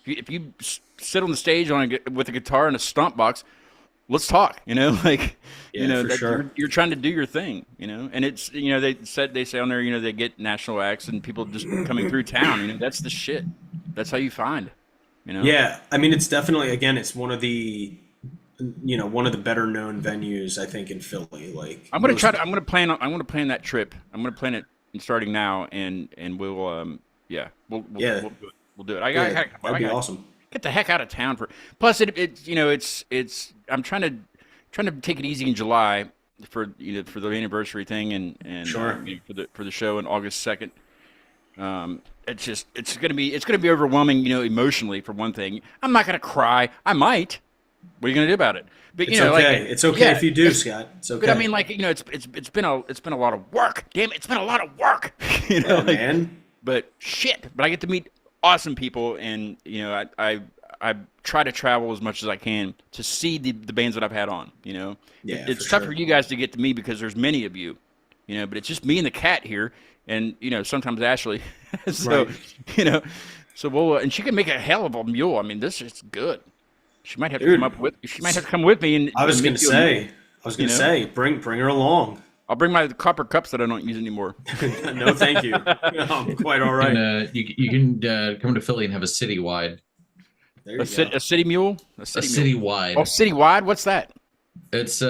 If you sit on the stage with a guitar and a stomp box, let's talk. For sure. You're trying to do your thing. And it's they say on there they get national acts and people just coming through town. That's the shit. That's how you find. Yeah, I mean, it's definitely, again, it's one of the better known venues, I think, in Philly. I'm gonna plan that trip. I'm gonna plan it starting now, and we'll we'll do it. We'll do it. That'd be awesome. Get the heck out of town for. Plus, it's. I'm trying to take it easy in July for the anniversary thing and Sure. For the show on August 2nd. It's gonna be overwhelming, emotionally for one thing. I'm not gonna cry. I might. What are you gonna do about it? But It's okay. It's okay if you do, Scott. It's okay. But I mean, it's been a lot of work. Damn it, it's been a lot of work. Man. But I get to meet awesome people, and I try to travel as much as I can to see the bands that I've had on. Yeah, it's for tough sure. for you guys to get to me because there's many of you. But it's just me and the cat here, and sometimes Ashley. So Right. so we'll and she can make a hell of a mule. I mean, this is good. She might have to come with me. And I was and gonna make say, bring her along. I'll bring my copper cups that I don't use anymore. No, thank you. I'm quite all right. And, you can come to Philly and have a citywide. There you A city mule? A citywide. Oh, citywide? What's that? It's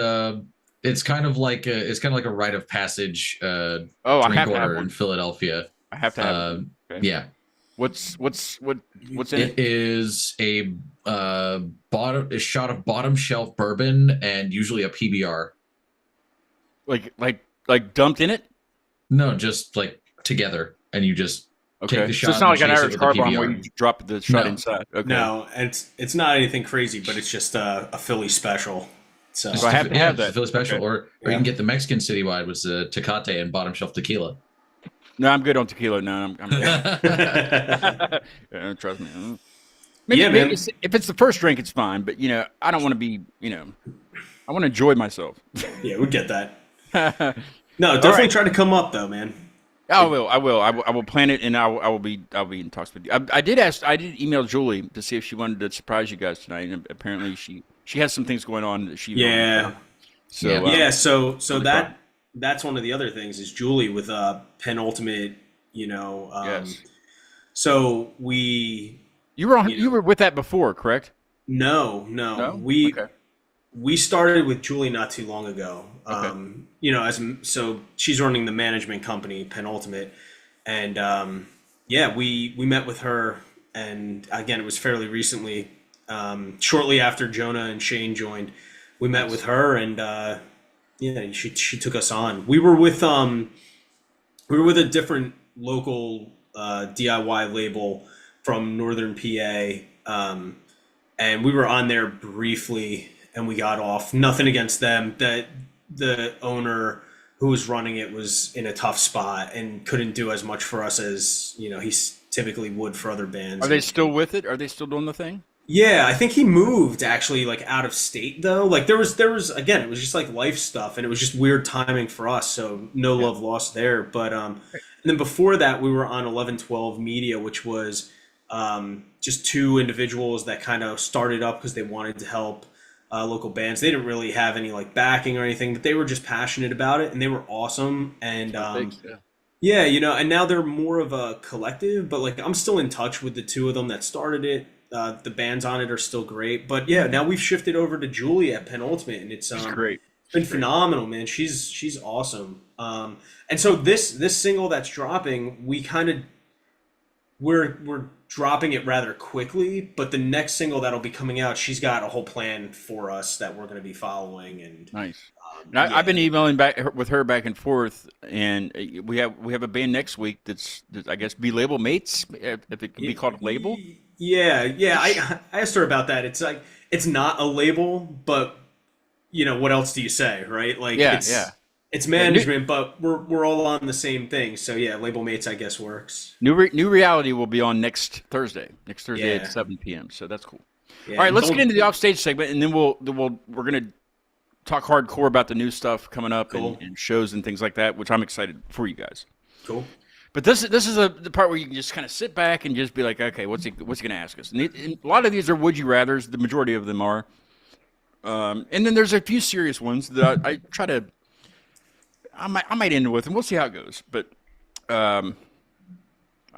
kind of like a rite of passage. I have drink to have order one. in Philadelphia. I have to have it. Okay. Yeah, What's in It it? is a shot of bottom shelf bourbon and usually a PBR. Like dumped in it? No, just like together, and you just take Okay. the So shot it's not and like an chase it Irish with the car bomb where PBR. you drop the shot No. inside. Okay. No, it's not anything crazy, but it's just a Philly special. So So I have to have just that. Philly special, Okay. or you can get the Mexican citywide with the Tecate and bottom shelf tequila. No, I'm good on tequila. No, I'm good. Yeah, trust me. Maybe, Yeah, maybe man. if it's the first drink, it's fine. But I don't want to be. I want to enjoy myself. yeah, we get that. No, No, definitely try to come up though, man. I will. I will plan it, and I will be in talks with you. I did email Julie to see if she wanted to surprise you guys tonight, and apparently she has some things going on that she. Yeah. So Yeah. So really that's one of the other things is Julie with Penultimate. Yes. So we You were with that before, correct? no Okay. we started with Julie not too long ago. Okay. So she's running the management company Penultimate, and we met with her, and again it was fairly recently, shortly after Jonah and Shane joined. We met with her, and she took us on. We were with a different local DIY label from Northern PA, and we were on there briefly, and we got off. Nothing against them. That the owner who was running it was in a tough spot and couldn't do as much for us as he typically would for other bands. Are they still with it? Are they still doing the thing? Yeah, I think he moved actually like out of state though. Like there was again, it was just like life stuff, and it was just weird timing for us. So no love lost there. But and then before that, we were on 1112 Media, which was just two individuals that kind of started up because they wanted to help local bands. They didn't really have any like backing or anything, but they were just passionate about it, and they were awesome. And yeah, and now they're more of a collective. But like I'm still in touch with the two of them that started it. The bands on it are still great, but yeah, now we've shifted over to Julie at Penultimate, and it's great. It's been phenomenal, man. She's awesome. And so this single that's dropping, we're dropping it rather quickly, but the next single that'll be coming out, she's got a whole plan for us that we're going to be following. And nice. I've been emailing back with her back and forth, and we have a band next week that's I guess be label mates, if it can be called a label. Yeah. I asked her about that. It's like it's not a label, but what else do you say, right? Like it's management, but we're all on the same thing. So yeah, label mates I guess works. New Reality will be on next Thursday at 7 p.m. So that's cool. Yeah, all right, let's get into the offstage segment, and then we're gonna talk hardcore about the new stuff coming up and shows and things like that, which I'm excited for you guys. Cool. But this is the part where you can just kind of sit back and just be like, okay, what's he going to ask us? And a lot of these are would you rather's. The majority of them are, and then there's a few serious ones that I try to. I might end with, and we'll see how it goes. But I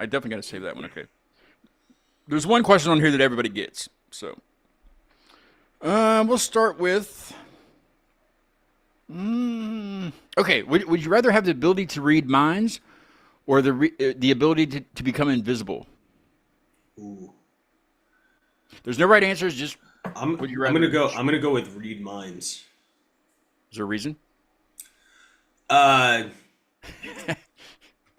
definitely got to save that one. Okay. There's one question on here that everybody gets, so we'll start with. Okay, would you rather have the ability to read minds? Or the ability to become invisible. Ooh. There's no right answers. Just I'm gonna go with read minds. Is there a reason? I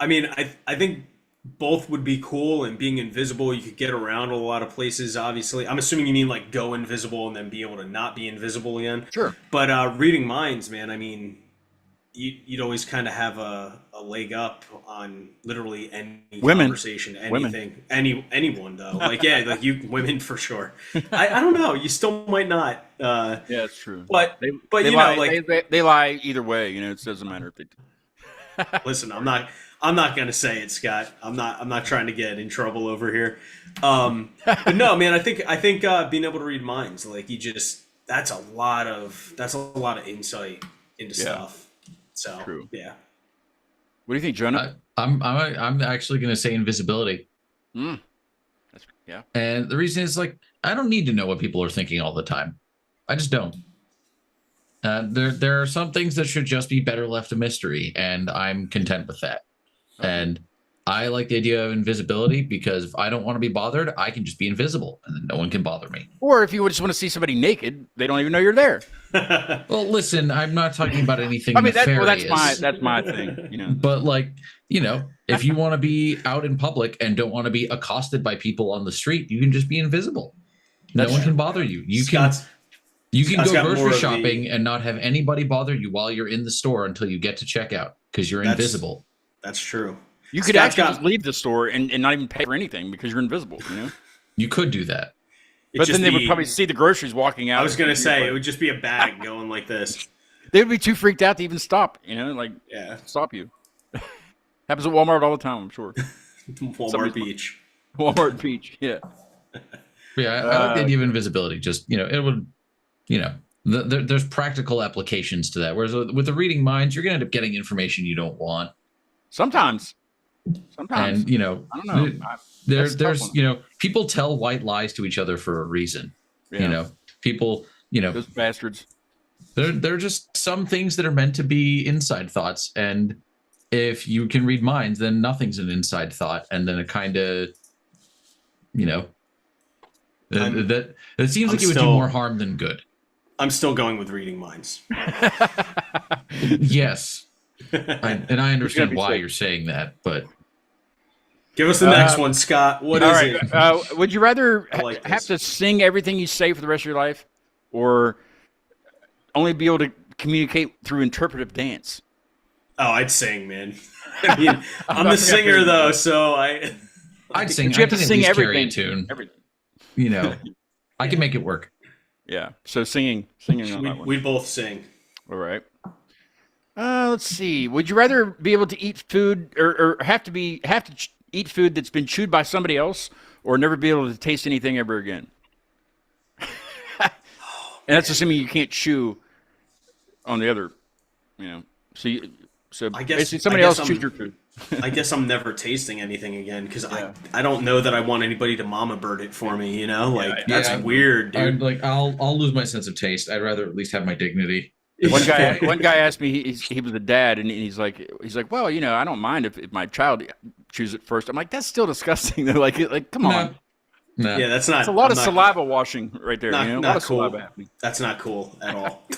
mean, I think both would be cool, and being invisible, you could get around a lot of places. Obviously, I'm assuming you mean like go invisible and then be able to not be invisible again. Sure. But reading minds, man. I mean, you'd always kind of have a leg up on literally any conversation, anything, anyone though. Like like you women for sure. I don't know. You still might not. Yeah, it's true. But they lie, like they lie either way. It doesn't matter if they. Listen, I'm not gonna say it, Scott. I'm not trying to get in trouble over here. But no, man. I think being able to read minds, like that's a lot of insight into stuff. So true. Yeah. What do you think, Jonah? I'm actually going to say invisibility. Yeah. And the reason is like I don't need to know what people are thinking all the time. I just don't. There are some things that should just be better left a mystery, and I'm content with that. And I like the idea of invisibility because if I don't want to be bothered, I can just be invisible and then no one can bother me. Or if you just want to see somebody naked, they don't even know you're there. Well, listen, I'm not talking about anything I mean, nefarious. that's my thing. You know, But like, if you want to be out in public and don't want to be accosted by people on the street, you can just be invisible. No one can bother you. You can Scott's go grocery shopping and not have anybody bother you while you're in the store until you get to checkout because you're invisible. That's true. you could actually just leave the store and not even pay for anything because you're invisible. You know, You could do that. but then they would probably see the groceries walking out. I was gonna say it would just be a bag going like this. They would be too freaked out to even stop. You know, like stop you. Happens at Walmart all the time, I'm sure. Walmart Beach. Walmart Beach, yeah. Yeah, I like the idea of invisibility. Just it would, there's practical applications to that. Whereas with the reading minds, you're gonna end up getting information you don't want. Sometimes. And I don't know. There's people tell white lies to each other for a reason. Yeah. People, Those bastards. There are just some things that are meant to be inside thoughts, and if you can read minds, then nothing's an inside thought, and then it kind of, that seems like it would do more harm than good. I'm still going with reading minds. Yes, I understand why you're saying that, but give us the next one, Scott. What is it? Would you rather like have to sing everything you say for the rest of your life, or only be able to communicate through interpretive dance? Oh, I'd sing, man. I mean, I'm the singer though, so I'd sing. But you have to sing everything. Tune. Everything. I can make it work. Yeah. So singing on that one. We both sing. All right. Let's see. Would you rather be able to eat food, or have to eat food that's been chewed by somebody else, or never be able to taste anything ever again? And that's assuming you can't chew on the other. So basically somebody else chews your food. I guess I'm never tasting anything again because I don't know that I want anybody to mama bird it for me. That's weird, dude. I'll lose my sense of taste. I'd rather at least have my dignity. One guy asked me, he was a dad, and he's like, well, I don't mind if my child chews it first. I'm like, that's still disgusting. They're like, come on. No. Yeah, that's not. It's a lot of saliva washing right there. Not a lot of cool. saliva happening. That's not cool at all.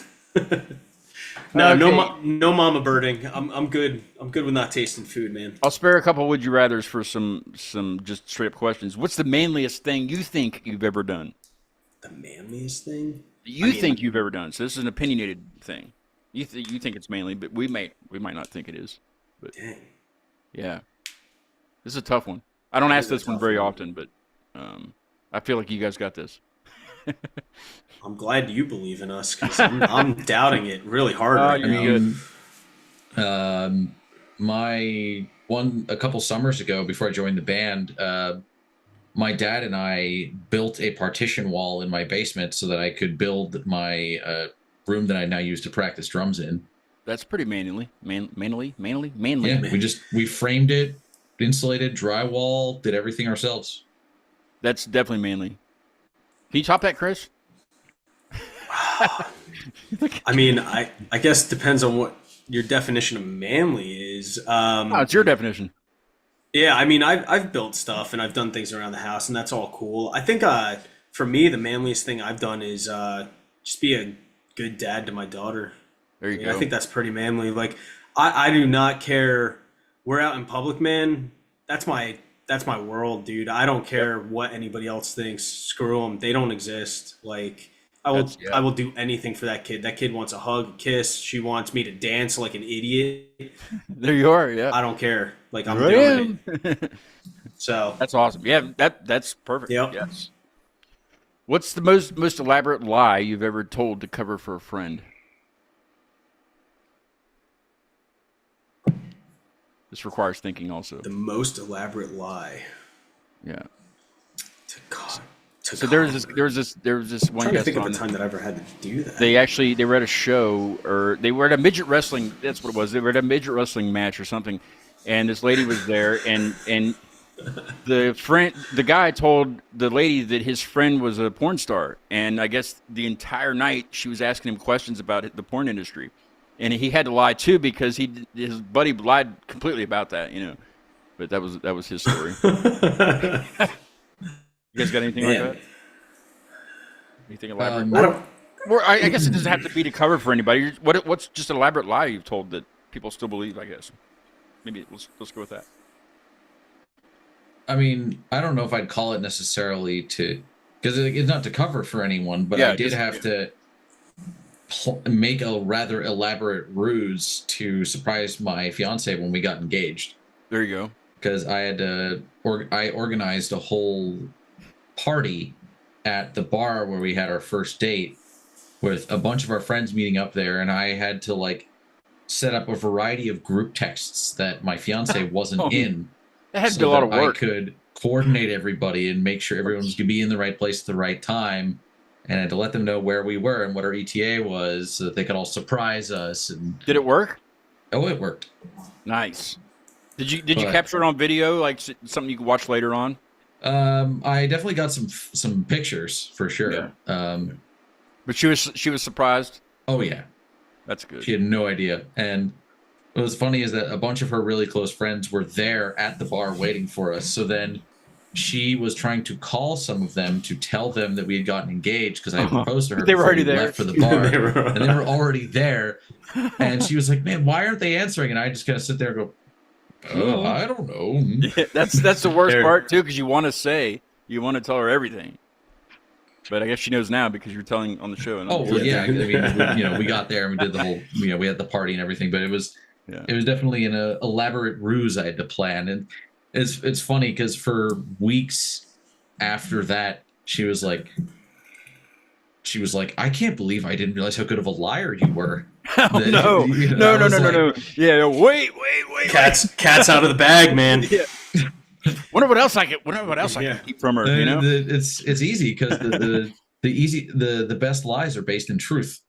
No mama birding. I'm good. I'm good with not tasting food, man. I'll spare a couple would you rather's for some just straight up questions. What's the manliest thing you think you've ever done? The manliest thing you think you've ever done? So this is an opinionated thing. You think it's manly, but we might not think it is. But dang. Yeah, this is a tough one. I don't ask this one very often, but I feel like you guys got this. I'm glad you believe in us because I'm doubting it really hard right now. A couple summers ago, before I joined the band, my dad and I built a partition wall in my basement so that I could build my room that I now use to practice drums in. That's pretty manly. Yeah, we framed it, insulated, drywall, did everything ourselves. That's definitely manly. Can you top that, Chris? I mean, I guess it depends on what your definition of manly is. It's your definition. Yeah, I mean, I've built stuff and I've done things around the house, and that's all cool. I think for me, the manliest thing I've done is just be a good dad to my daughter. There you go. I think that's pretty manly. Like, I do not care. We're out in public, man. That's my world, dude. I don't care what anybody else thinks. Screw them. They don't exist. Like, I will do anything for that kid. That kid wants a hug, a kiss. She wants me to dance like an idiot. There you are. Yeah. I don't care. Like, I'm doing it. So that's awesome. Yeah, that's perfect. Yep. Yes. What's the most elaborate lie you've ever told to cover for a friend? This requires thinking also. The most elaborate lie. Yeah. To God. So there was this one guest think on of the time that I ever had to do that. They were at a show, or they were at a midget wrestling. That's what it was. They were at a midget wrestling match or something, and this lady was there, and the guy told the lady that his friend was a porn star, and I guess the entire night she was asking him questions about the porn industry, and he had to lie too because his buddy lied completely about that, but that was his story. You guys got anything like that? Anything elaborate? I guess it doesn't have to be to cover for anybody. What's just an elaborate lie you've told that people still believe? I guess maybe let's go with that. I mean, I don't know if I'd call it necessarily because it's not to cover for anyone, but I did have to make a rather elaborate ruse to surprise my fiance when we got engaged. There you go. Because I had I organized a whole party at the bar where we had our first date with a bunch of our friends meeting up there, and I had to like set up a variety of group texts that my fiance wasn't in. That had to be a lot of work. I could coordinate everybody and make sure everyone was going to be in the right place at the right time, and I had to let them know where we were and what our ETA was so that they could all surprise us. And did it work? Oh, it worked. Nice. Did you capture it on video, like something you could watch later on? I definitely got some pictures for sure. Yeah. But she was surprised. Oh yeah, that's good. She had no idea. And what was funny is that a bunch of her really close friends were there at the bar waiting for us. So then she was trying to call some of them to tell them that we had gotten engaged because I had proposed to her. They were already there. Left for the bar, and they were already there. And she was like, "Man, why aren't they answering?" And I just kind of sit there and go, "Oh, I don't know." Yeah, that's the worst part too, because you want to tell her everything. But I guess she knows now because you're telling on the show. And yeah. I mean, we got there and we did the whole, we had the party and everything, but it was definitely an elaborate ruse I had to plan. And it's funny because for weeks after that, she was like, I can't believe I didn't realize how good of a liar you were. Oh, no. No. Yeah, wait. Cat's out of the bag, man. Yeah. Wonder what else I can keep from her. It's easy because the best lies are based in truth.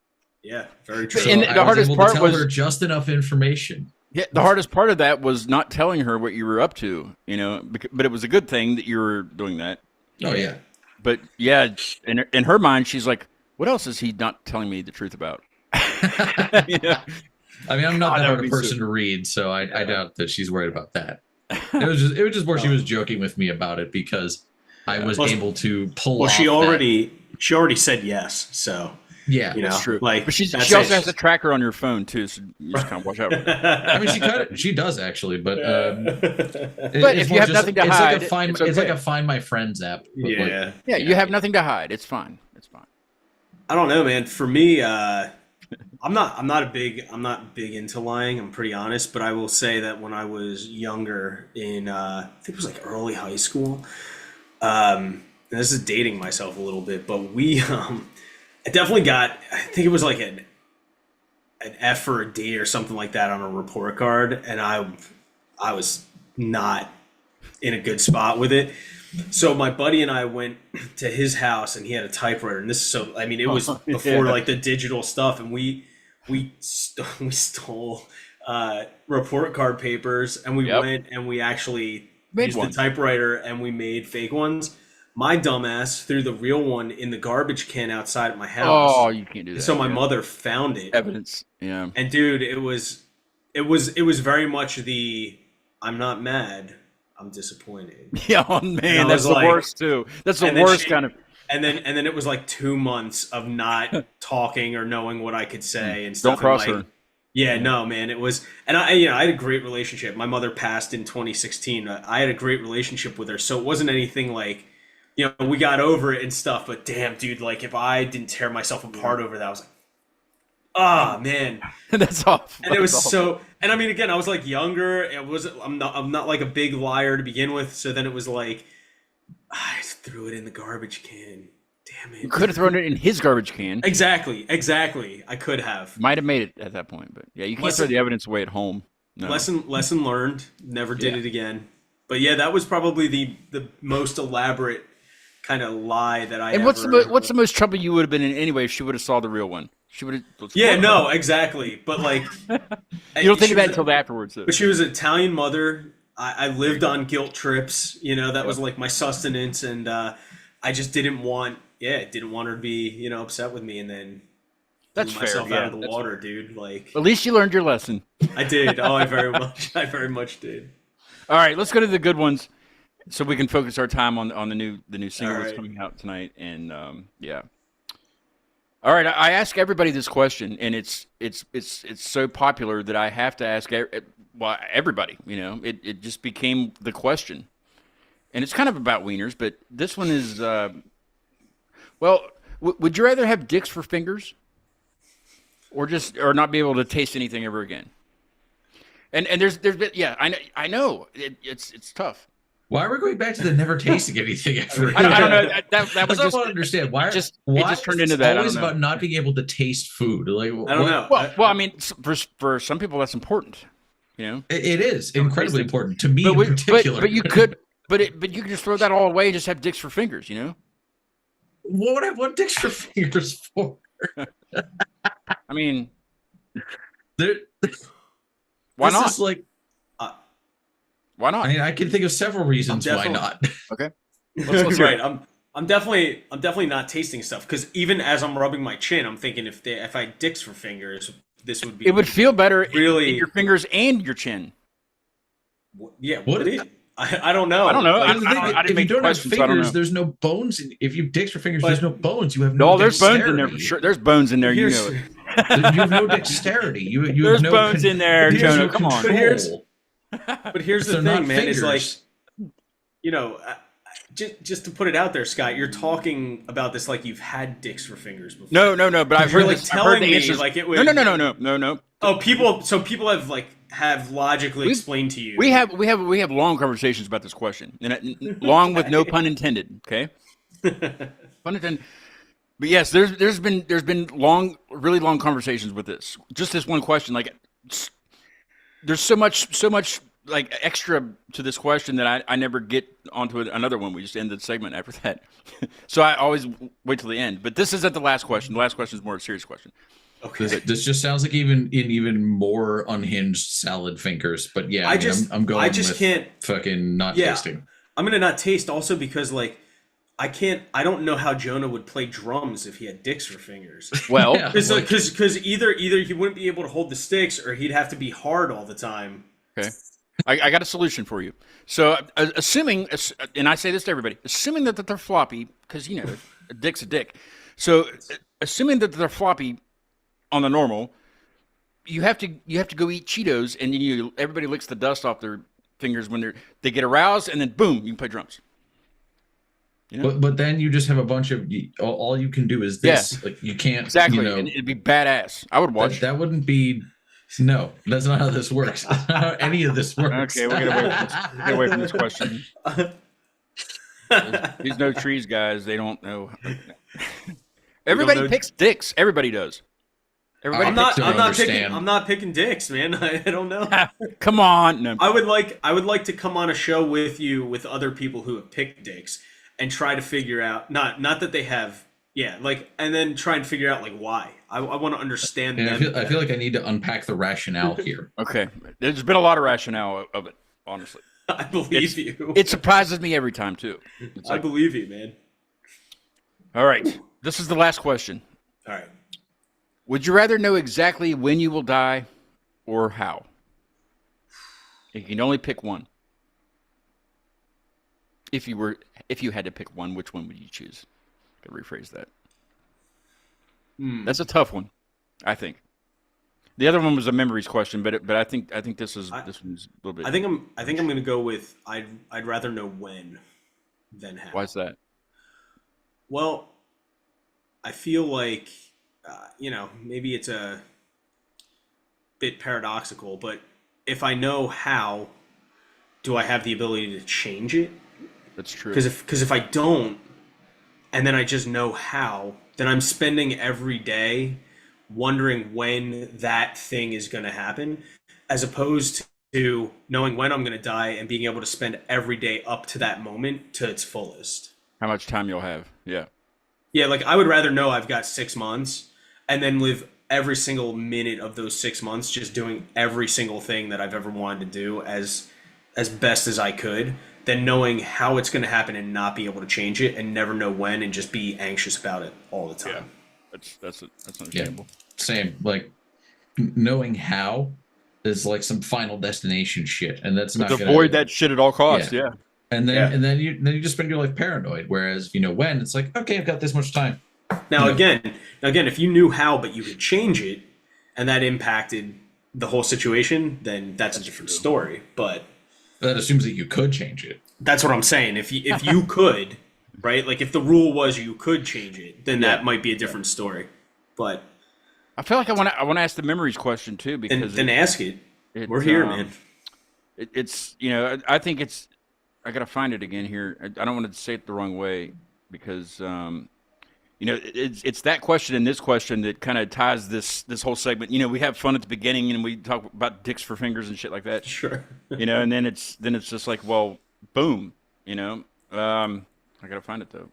Yeah, very true. And the hardest part was her just enough information. Yeah, the hardest part of that was not telling her what you were up to. But it was a good thing that you were doing that. Oh yeah. But yeah, in her mind, she's like, "What else is he not telling me the truth about?" I mean, I'm not that hard a person to read, so I doubt that she's worried about that. It was just more she was joking with me about it because I was able to pull. Well, she already said yes, so yeah, that's true. Like, but she also has a tracker on your phone too, so you just kind of watch out for that. I mean, she does actually, but if you have nothing to hide, it's like a Find My Friends app. Yeah, you have nothing to hide. It's fine. It's fine. I don't know, man. For me, I'm not big into lying. I'm pretty honest, but I will say that when I was younger, in I think it was like early high school. And this is dating myself a little bit, but we I definitely got, I think it was like an F or a D or something like that on a report card, and I was not in a good spot with it. So my buddy and I went to his house, and he had a typewriter, and it was before like the digital stuff, and we stole report card papers, and we went and we actually used the typewriter and we made fake ones. My dumbass threw the real one in the garbage can outside of my house. Oh, you can't do that. So my mother found it. Evidence. Yeah. And dude, it was very much I'm not mad, I'm disappointed. Yeah, oh man, that's the worst too. That's the worst kind of. And then it was like 2 months of not talking or knowing what I could say and stuff. Don't cross her. Yeah, no, man, it was, and I had a great relationship. My mother passed in 2016. I had a great relationship with her, so it wasn't anything like, we got over it and stuff. But damn, dude, like if I didn't tear myself apart over that, I was like, oh man, that's awful. And it was so. And I mean, again, I was like younger. I'm not like a big liar to begin with. So then it was like, I threw it in the garbage can. Damn it! You could have thrown it in his garbage can. Exactly. I could have. Might have made it at that point, but yeah, you can't throw the evidence away at home. No. Lesson learned. Never did it again. But yeah, that was probably the most elaborate kind of lie that I. And what's the most trouble you would have been in anyway if she would have saw the real one? She would have. Yeah, no, exactly. But like, you don't think of that until afterwards. Though. But she was an Italian mother. I lived on guilt trips. That was like my sustenance, and I just didn't want her to be upset with me, and then that's blew fair. myself out of the water, dude. Like, at least you learned your lesson. I did. Oh, I very much did. All right, let's go to the good ones, so we can focus our time on the new single All that's right. coming out tonight. And yeah. All right, I ask everybody this question, and it's so popular that I have to ask everybody. You know, it just became the question, and it's kind of about wieners, but this one is well, would you rather have dicks for fingers, or not be able to taste anything ever again? And there's been, yeah, I know it's tough. Why are we going back to the never tasting anything ever? I don't know. That That's was what I just want to understand. Why? it just why turned is into it that. I always don't know. about not being able to taste food? Like, I don't know. Well, I mean, for some people that's important. You know, It is incredibly important to me but in particular. but you could just throw that all away and just have dicks for fingers. You know, What would I want dicks for fingers for? I mean, There, why this not? is like, Why not? I mean, I can think of several reasons why not. Okay. Let's hear Right. it. I'm definitely not tasting stuff because even as I'm rubbing my chin, I'm thinking if I had dicks for fingers, this would be. It would feel better Really- in your fingers and your chin. Yeah. Would Would it? it? I don't know. I don't know. Here's the thing, I didn't if make you don't have questions, so I don't fingers, know. there's no bones. If you have dicks for fingers, But- there's no bones. You have no. No, there's bones in there for dexterity. sure. There's bones in there. You know Here's- it. You have no dexterity. You There's have no bones in there, you have Jonah. no Come on. But here's- control. But here's the They're not thing, man. Is like, fingers. you know, just to put it out there, Scott, you're talking about this like you've had dicks for fingers before. No. But I've You're heard like this. I've heard telling the me answers. like it would. No. Oh, people have logically explained to you. We have long conversations about this question, and long with no pun intended. Okay, pun intended. But yes, there's been really long conversations with this. Just this one question, like there's so much like extra to this question that I never get onto another one. We just end the segment after that. So I always wait till the end. But this isn't the last question. The last question is more a serious question. Okay. This just sounds like even more unhinged salad fingers. But yeah, I'm going. I just with can't. fucking not Yeah. tasting. I'm gonna not taste also because like I don't know how Jonah would play drums if he had dicks for fingers. Well, Yeah. Because either he wouldn't be able to hold the sticks or he'd have to be hard all the time. okay. I got a solution for you. So, assuming, and I say this to everybody, assuming that they're floppy, because you know, a dick's a dick. So, assuming that they're floppy on the normal, you have to go eat Cheetos, and then everybody licks the dust off their fingers when they get aroused, and then boom, you can play drums. You know? But then you just have a bunch of all you can do is this. Yeah. Like you can't Exactly, You know, and it'd be badass. I would watch. that wouldn't be. No, that's not how this works. That's not how any of this works. Okay, we're gonna get away from this question. These no trees guys, they don't know. Everybody know- picks dicks. Everybody does. Everybody. I'm not. don't I'm not understand. picking. I'm not picking dicks, man. I don't know. Come on. No. I would like to come on a show with you with other people who have picked dicks and try to figure out not that they have and then try and figure out like why. I want to understand And them. I feel like I need to unpack the rationale here. Okay. There's been a lot of rationale of it, honestly. I believe you. It surprises me every time too. It's I like, believe you, man. all right. This is the last question. All right. Would you rather know exactly when you will die or how? You can only pick one. If you had to pick one, which one would you choose? To rephrase that. That's a tough one, I think. The other one was a memories question, but I think this one's a little bit. I think I'm gonna go with I'd rather know when than how. Why's that? Well, I feel like maybe it's a bit paradoxical, but if I know how, do I have the ability to change it? That's true. Because if I don't, and then I just know how, then I'm spending every day wondering when that thing is going to happen, as opposed to knowing when I'm going to die and being able to spend every day up to that moment to its fullest. How much time you'll have? Yeah. Yeah, like I would rather know I've got 6 months and then live every single minute of those 6 months just doing every single thing that I've ever wanted to do as best as I could, than knowing how it's going to happen and not be able to change it and never know when and just be anxious about it all the Yeah. time. That's understandable. Same. Like knowing how is like some Final Destination shit, and that's not to gonna avoid that shit at all costs. Yeah. Yeah. And then you just spend your life paranoid. Whereas if you know when, it's like, okay, I've got this much time. Now again, if you knew how but you could change it, and that impacted the whole situation, then that's a different story. But that assumes that you could change it. that's what I'm saying. If you could, right? Like if the rule was you could change it, then that might be a different story. But I feel like I want to ask the memories question too, because then ask it. We're here, man. It's I think it's I gotta find it again here. I don't want to say it the wrong way because it's that question and this question that kind of ties this whole segment. We have fun at the beginning and we talk about dicks for fingers and shit like that. Sure. And then it's just like, well, boom. I gotta find it though.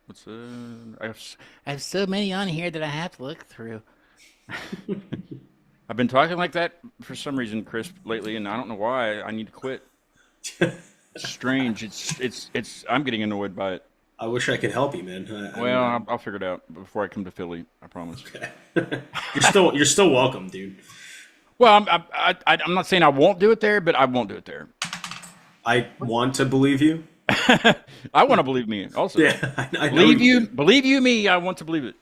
What's I have so many on here that I have to look through. I've been talking like that for some reason, Chris, lately, and I don't know why. I need to quit. It's strange. It's. I'm getting annoyed by it. I wish I could help you, man. I'll figure it out before I come to Philly. I promise. Okay. You're still welcome, dude. Well, I'm not saying I won't do it there, but I won't do it there. I want to believe you. I want to believe me also. Yeah, I know believe you. Believe you me. I want to believe it.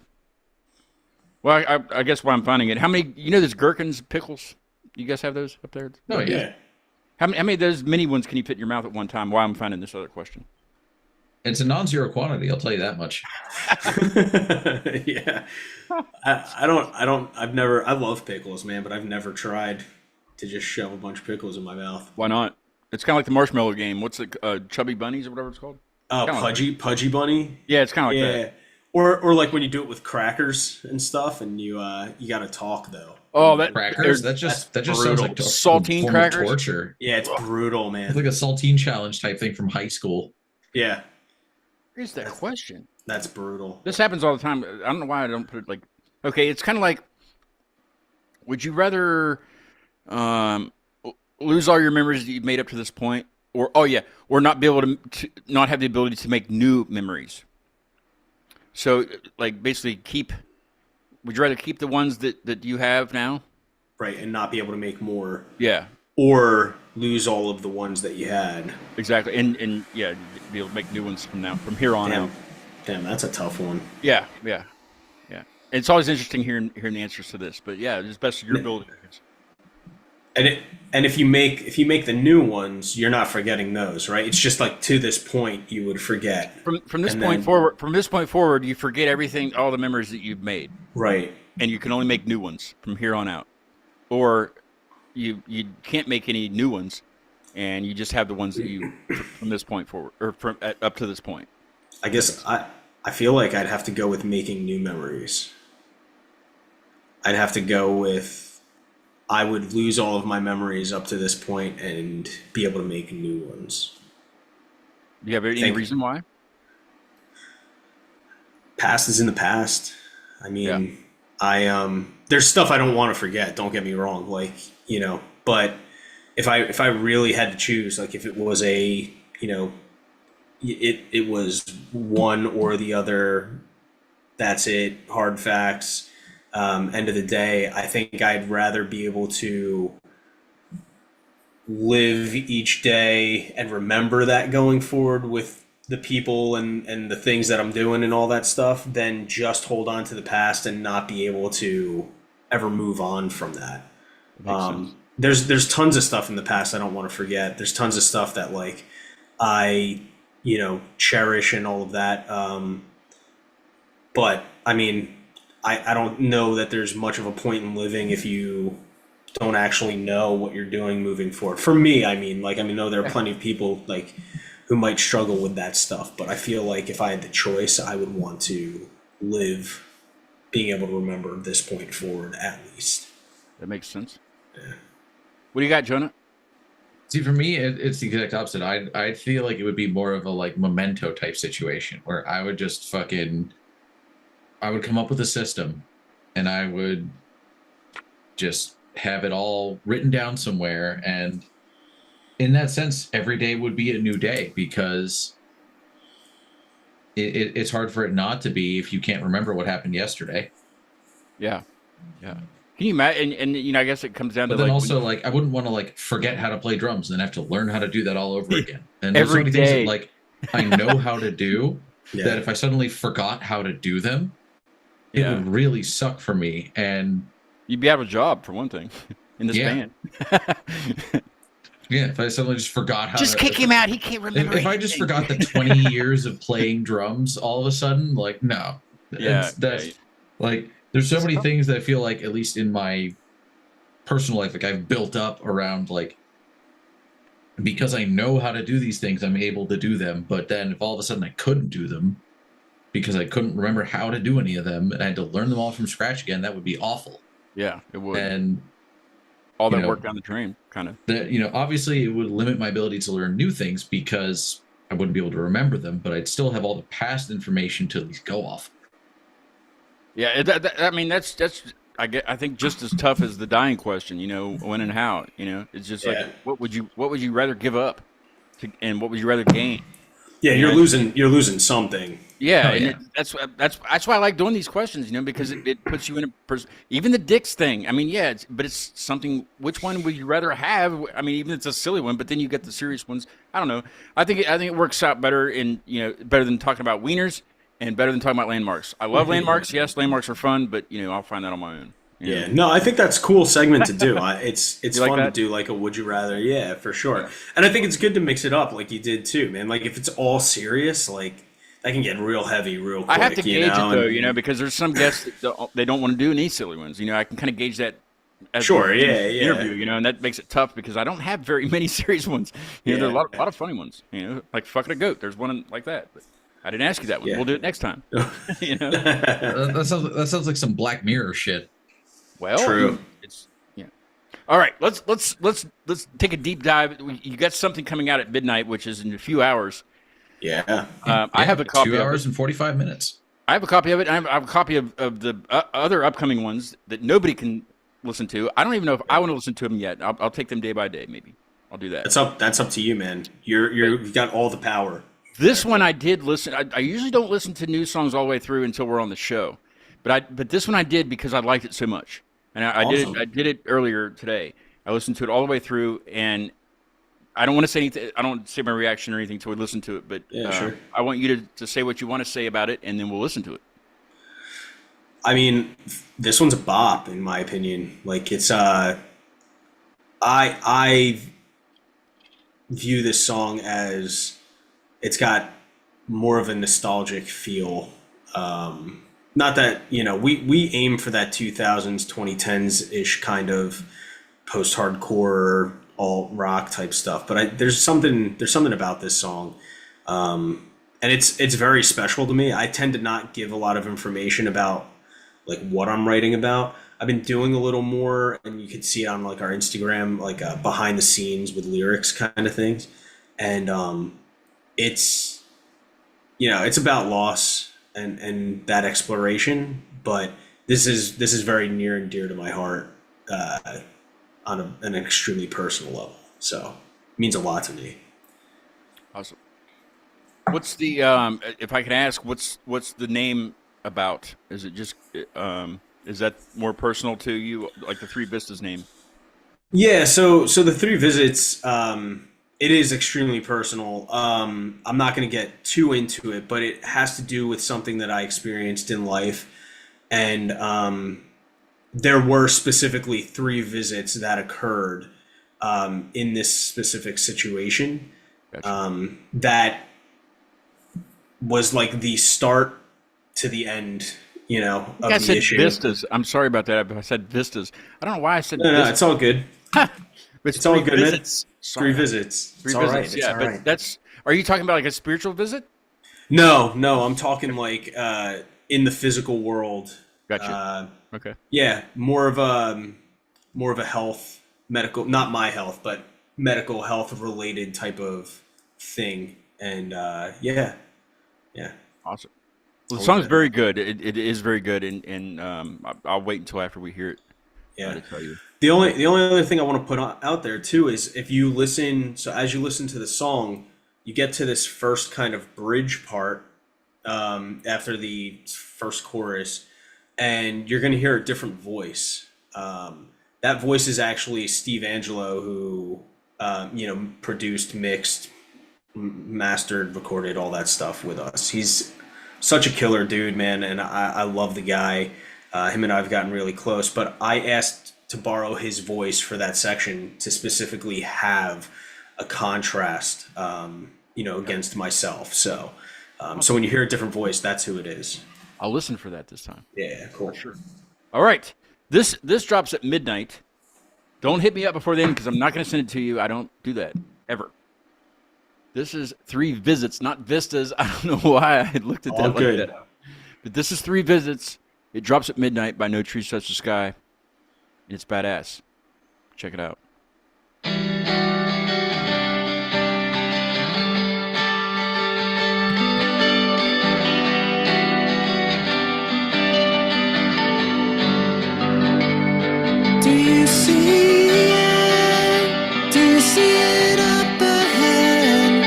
Well, I guess why I'm finding it. How many? There's gherkins, pickles. You guys have those up there? Oh yeah. How many of those mini ones can you fit in your mouth at one time? Why I'm finding this other question. It's a non-zero quantity. I'll tell you that much. Yeah. I love pickles, man, but I've never tried to just shove a bunch of pickles in my mouth. Why not? It's kind of like the marshmallow game. What's it? Chubby bunnies or whatever it's called. Oh, pudgy bunny. Yeah, it's kind of like that. Or like when you do it with crackers and stuff, and you got to talk though. Oh, that crackers. That just sounds like saltine crackers. Torture. Yeah, it's brutal, man. It's like a saltine challenge type thing from high school. Yeah. Here's that question. That's brutal. This happens all the time. I don't know why I don't put it like. Okay, it's kind of like. Would you rather lose all your memories that you've made up to this point, or not be able to not have the ability to make new memories? So, like, basically, would you rather keep the ones that you have now? Right, and not be able to make more. Yeah. Or lose all of the ones that you had. Exactly, and be able to make new ones from here on out. Damn, that's a tough one. Yeah. It's always interesting hearing the answers to this, but yeah, it's best of your ability. And if you make the new ones, you're not forgetting those, right? It's just like to this point you would forget. From this point forward, you forget everything, all the memories that you've made. Right. And you can only make new ones from here on out. Or you can't make any new ones, and you just have the ones that you from this point forward, or from up to this point. I guess I feel like I'd have to go with making new memories. I'd have to go with I would lose all of my memories up to this point and be able to make new ones. Do you have any reason why? Past is in the past. I mean, there's stuff I don't want to forget, don't get me wrong, but if I really had to choose, like if it was it was one or the other, that's it, hard facts. End of the day, I think I'd rather be able to live each day and remember that going forward with the people and the things that I'm doing and all that stuff than just hold on to the past and not be able to ever move on from that. There's tons of stuff in the past I don't want to forget. There's tons of stuff that like I cherish and all of that. But I mean, I don't know that there's much of a point in living if you don't actually know what you're doing moving forward. For me, I know there are plenty of people like who might struggle with that stuff, but I feel like if I had the choice, I would want to live being able to remember this point forward at least. That makes sense. Yeah. What do you got, Jonah? See, for me, it's the exact opposite. I feel like it would be more of a like memento type situation where I would just I would come up with a system and I would just have it all written down somewhere. And in that sense, every day would be a new day because it's hard for it not to be if you can't remember what happened yesterday. Yeah. Can you imagine? And you know, I guess it comes down But to then like also like I wouldn't want to like forget how to play drums and then have to learn how to do that all over again. And there's so every many things day. that like I know how to do Yeah. that if I suddenly forgot how to do them, it would really suck for me. And you'd be out of a job for one thing in this band. Yeah, if I suddenly just forgot how just to kick him out. He can't remember. If I just forgot the 20 years of playing drums all of a sudden, like no. That's like there's so many things that I feel like at least in my personal life, like I've built up around like because I know how to do these things, I'm able to do them. But then if all of a sudden I couldn't do them because I couldn't remember how to do any of them and I had to learn them all from scratch again, that would be awful. Yeah, it would. And all that work down the drain, kind of. That, you know, obviously it would limit my ability to learn new things because I wouldn't be able to remember them, but I'd still have all the past information to at least go off. Yeah, I mean that's I think just as tough as the dying question. You know, when and how. You know, it's just like what would you rather give up, and what would you rather gain? Yeah, you're losing something. Yeah, that's why I like doing these questions, you know, because it puts you in a even the dicks thing. I mean, yeah, but it's something. Which one would you rather have? I mean, even if it's a silly one, but then you get the serious ones. I don't know. I think it works out better better than talking about wieners and better than talking about landmarks. I love landmarks. Yes, landmarks are fun, but I'll find that on my own. Yeah, no, I think that's a cool segment to do. It's fun like to do like a would you rather. Yeah, for sure. And I think it's good to mix it up like you did too, man. Like if it's all serious, like that can get real heavy real quick. I have to gauge it though, because there's some guests that they don't want to do any silly ones. I can kind of gauge that. As interview, and that makes it tough because I don't have very many serious ones. There are a lot of funny ones. Like fucking a goat. There's one like that. But I didn't ask you that one. We'll do it next time. That sounds like some Black Mirror shit. Well, true. It's All right, let's take a deep dive. You got something coming out at midnight, which is in a few hours. Yeah. I have a copy. 2 hours and 45 minutes. I have a copy of it. I have a copy of the other upcoming ones that nobody can listen to. I don't even know if I want to listen to them yet. I'll take them day by day. Maybe I'll do that. That's up to you, man. You've got all the power. This one I did listen. I usually don't listen to new songs all the way through until we're on the show, but this one I did because I liked it so much, and Awesome. I did it earlier today. I listened to it all the way through, and I don't want to say anything. I don't say my reaction or anything until we listen to it. But sure. I want you to say what you want to say about it, and then we'll listen to it. I mean, this one's a bop in my opinion. Like it's I view this song as it's got more of a nostalgic feel. Not that, we aim for that 2000s, 2010s ish kind of post-hardcore alt rock type stuff, but there's something about this song. And it's very special to me. I tend to not give a lot of information about like what I'm writing about. I've been doing a little more, and you can see it on like our Instagram, like behind the scenes with lyrics kind of things. And it's about loss and that exploration, but this is very near and dear to my heart on an extremely personal level. So it means a lot to me. Awesome. What's the if I can ask, what's the name about? Is it just is that more personal to you, like the Three Vistas name? Yeah, so the Three Visits, it is extremely personal. I'm not going to get too into it, but it has to do with something that I experienced in life, and there were specifically 3 visits that occurred in this specific situation. Gotcha. That was like the start to the end, of the said issue. Vistas. I'm sorry about that. I said Vistas. I don't know why I said. No, it's all good. It's all good, visits. Man. 3 visits. Three it's visits. all right. Yeah, all but right. that's. Are you talking about like a spiritual visit? No, I'm talking like in the physical world. Gotcha. Okay. Yeah, more of a health, medical, not my health, but medical health related type of thing. And yeah. Awesome. Well, the song's very good. It is very good, and I'll wait until after we hear it. Yeah. To tell you. The only other thing I want to put out there too is if you listen, so as you listen to the song, you get to this first kind of bridge part after the first chorus, and you're going to hear a different voice That voice is actually Steve Angello, who produced, mixed, mastered, recorded all that stuff with us. He's such a killer dude, man, and I love the guy. Him and I have gotten really close, but I asked to borrow his voice for that section to specifically have a contrast, against myself. So when you hear a different voice, that's who it is. I'll listen for that this time. Yeah, cool. For sure. All right. This drops at midnight. Don't hit me up before then because I'm not going to send it to you. I don't do that ever. This is 3 visits, not vistas. I don't know why I had looked at that like that. But this is 3 visits. It drops at midnight by No Trees Touch the Sky. And it's badass. Check it out. Do you see it? Do you see it up ahead?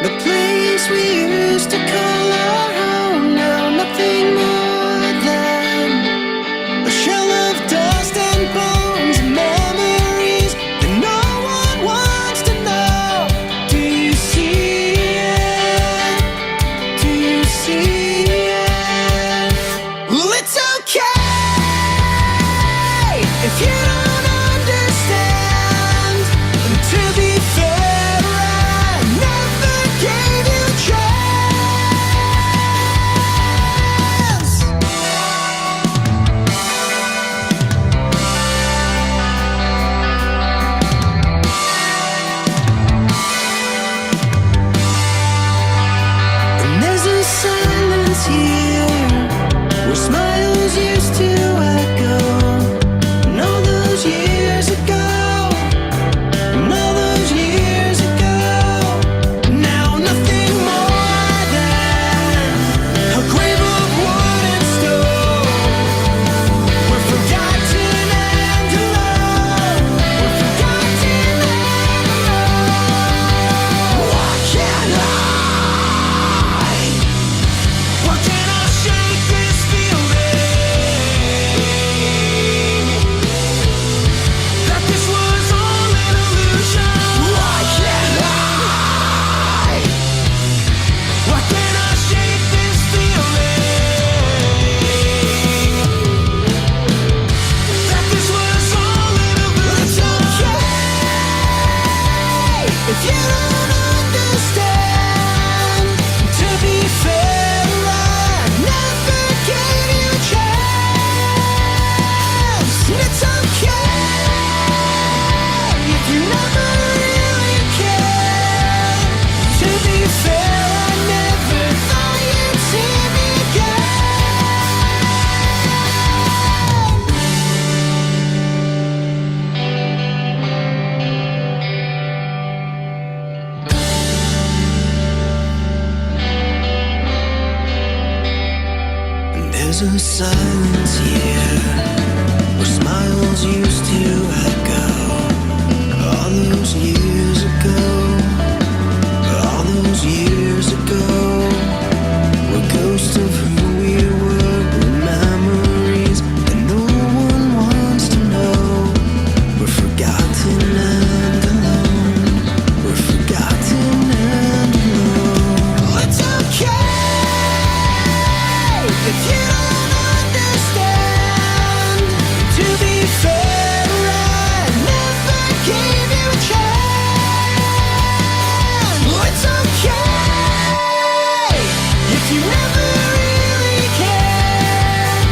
The place we used to call our home, now nothing more than a shell of dust and bones and memories that no one wants to know. Do you see it? Do you see it? Well, it's okay if you don't understand. And to be fair, I never gave you a chance. And there's a silence here where smiles used to echo. And all those years ago, and all those years ago, now nothing more than a grave of wood and stone. We're forgotten and alone. We're forgotten and alone. Why can't I shake this feeling that this was all an illusion? Why can't I shake this feeling that this was all an illusion? It's okay if you don't understand. To be fair, I never gave you a chance. It's okay if you never really cared. To be fair, I never thought you'd see me again. There's a silence here where smiles used to echo. All those years ago, all those years ago, we're ghosts of who we were, we're memories that no one wants to know. We're forgotten and alone. We're forgotten and alone. It's okay if you don't understand. To be fair, I never gave you a chance. It's okay if you never really cared.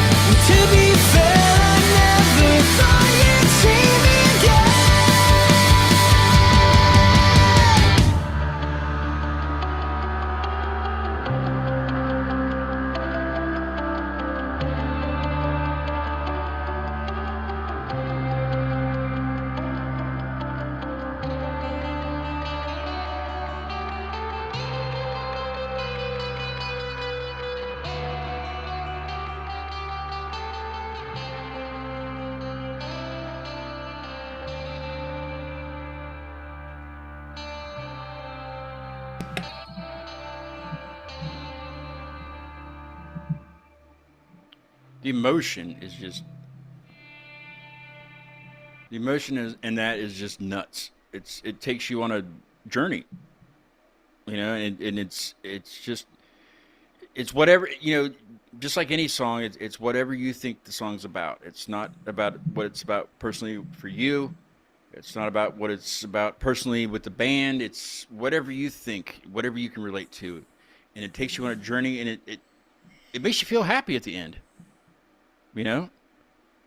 To be fair, I never thought you'd see me again. The emotion is just The emotion in that is just nuts. It takes you on a journey, and it's whatever, just like any song, it's whatever you think the song's about. It's not about what it's about personally for you. It's not about what it's about personally with the band. It's whatever you think, whatever you can relate to. And it takes you on a journey, and it makes you feel happy at the end.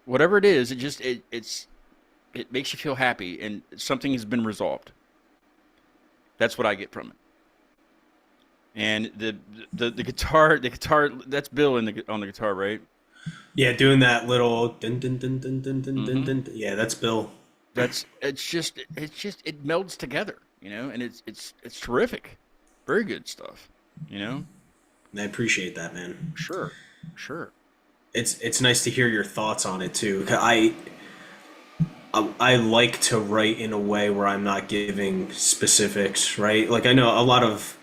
Whatever it is, it makes you feel happy, and something has been resolved. That's what I get from it. And the guitar, that's Bill on the guitar, right? Yeah, doing that little dun dun dun dun dun dun dun dun. Yeah, that's Bill. It's just it melds together, and it's terrific. Very good stuff, I appreciate that, man. Sure. It's nice to hear your thoughts on it too. I like to write in a way where I'm not giving specifics, right? Like I know a lot of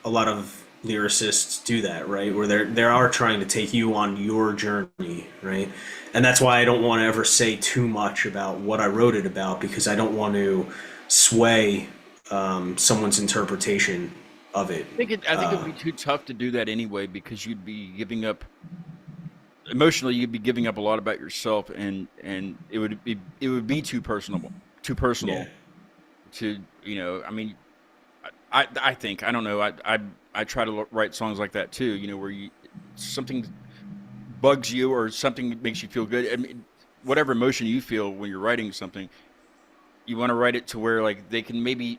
lyricists do that, right? Where they are trying to take you on your journey, right? And that's why I don't want to ever say too much about what I wrote it about, because I don't want to sway someone's interpretation of it. I think it would be too tough to do that anyway, because you'd be giving up emotionally. You'd be giving up a lot about yourself, and it would be too personal. Yeah. To I mean, I think, I don't know. I try to write songs like that too. Where something bugs you or something makes you feel good. I mean, whatever emotion you feel when you're writing something, you want to write it to where like they can maybe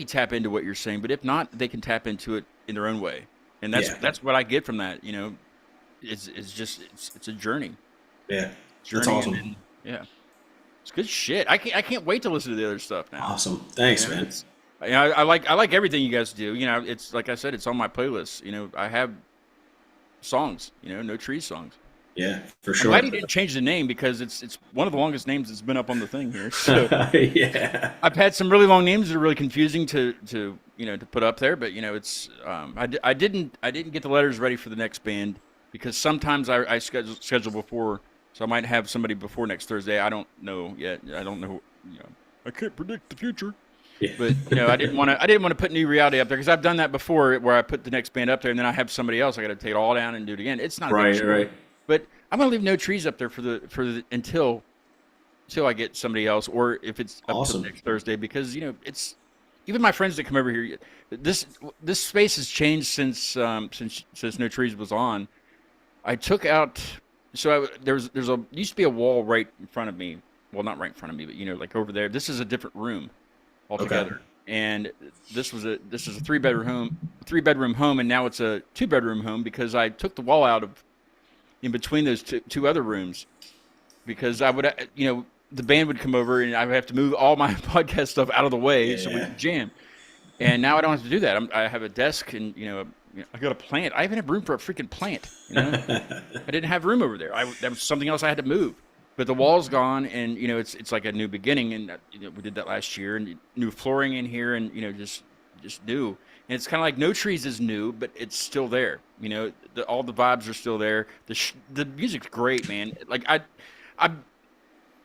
tap into what you're saying, but if not, they can tap into it in their own way. And that's what I get from that. It's just it's a journey. Yeah, journey, that's awesome. And yeah, it's good shit. I can't wait to listen to the other stuff now. Awesome, thanks, man. I like everything you guys do. It's like I said, it's on my playlist. I have songs. No Trees songs. Yeah, for sure. I'm glad he didn't change the name, because it's one of the longest names that's been up on the thing here. So yeah, I've had some really long names that are really confusing to put up there, but it's I didn't get the letters ready for the next band, because sometimes I schedule before, so I might have somebody before next Thursday. I don't know yet. I don't know. I can't predict the future. Yeah. But I didn't want to put New Reality up there, because I've done that before, where I put the next band up there and then I have somebody else. I got to take it all down and do it again. It's not right. But I'm gonna leave No Trees up there until I get somebody else, or if it's up to next Thursday, because it's even my friends that come over here. This space has changed since No Trees was on. I took out, there's used to be a wall right in front of me. Well, not right in front of me, but like over there. This is a different room altogether. Okay. And this is a 3-bedroom home, and now it's a 2-bedroom home, because I took the wall out of in between those two other rooms, because I would the band would come over and I would have to move all my podcast stuff out of the way so we could jam. And now I don't have to do that. I have a desk, and I got a plant. I even have room for a freaking plant. I didn't have room over there. That was something else I had to move. But the wall's gone, and it's like a new beginning, and we did that last year, and new flooring in here, and just new. And it's kind of like No Trees is new, but it's still there. All the vibes are still there. The music's great, man. Like I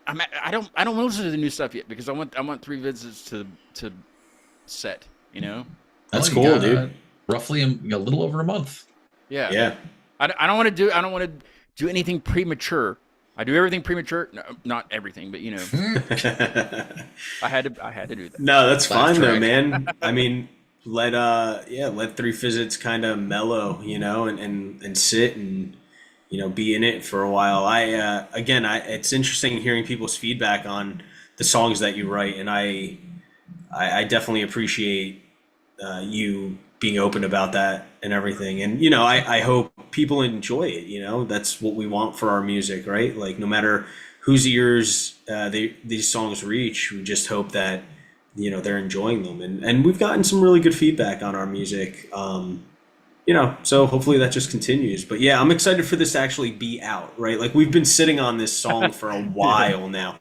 don't listen to the new stuff yet, because I want 3 visits to set. That's cool, dude. Roughly a little over a month. Yeah. I don't want to do anything premature. I do everything premature. No, not everything, but I had to do that. No, that's fine though, man. I mean, let 3 visits kind of mellow, and sit and be in it for a while. It's interesting hearing people's feedback on the songs that you write, and I definitely appreciate you being open about that and everything. And I hope people enjoy it. That's what we want for our music, right? Like, no matter whose ears these songs reach, we just hope that they're enjoying them. And we've gotten some really good feedback on our music, so hopefully that just continues. But yeah, I'm excited for this to actually be out, right? Like, we've been sitting on this song for a while now,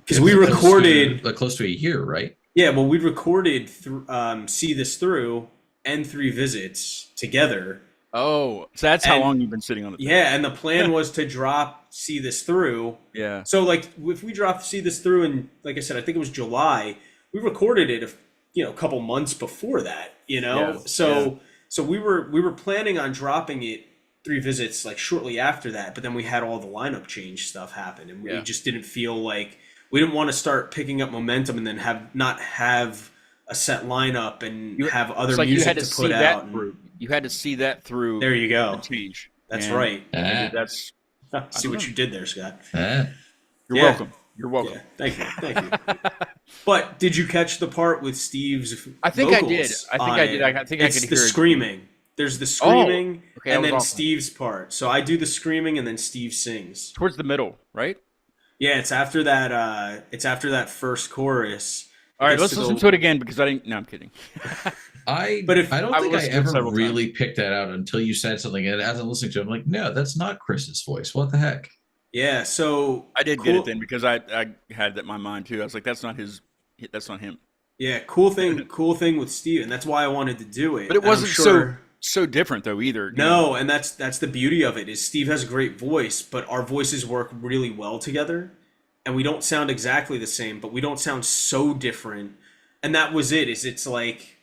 because we recorded close to a year, right? Yeah, well, we recorded See This Through and 3 visits together. Oh, so that's how long you've been sitting on it. Yeah, and the plan was to drop See This Through. Yeah. So like if we dropped See This Through, and like I said, I think it was July, we recorded it a couple months before that, so we were planning on dropping it 3 visits like shortly after that, but then we had all the lineup change stuff happen, and we just didn't feel like we didn't want to start picking up momentum and then not have a set lineup and have other music to put out. You had to see that through. There you go. Change. That's right. That's see what you did there, Scott. You're welcome. You're welcome. Yeah, thank you. But did you catch the part with Steve's? I think I did. vocals I think on I did. it? I think I It's could the hear it. screaming. There's the screaming, okay, and that then was awesome. Steve's part. So I do the screaming, and then Steve sings. Towards the middle, right? Yeah, it's after that. It's after that first chorus. All right, Gets let's to listen the- to it again because I didn't. No, I'm kidding. I But if- I don't I've think I listened to it ever several really picked that out until you said something, and as I'm listening to it, I'm like, no, that's not Chris's voice. What the heck? Yeah, so I did get it then because I had that in my mind too. I was like, that's not his. That's not him. Yeah, cool thing with Steve, and that's why I wanted to do it. But it And I'm wasn't sure- so different though either. you know? No, and that's the beauty of it is Steve has a great voice, but our voices work really well together, and we don't sound exactly the same, but we don't sound so different. And that was it. It's like,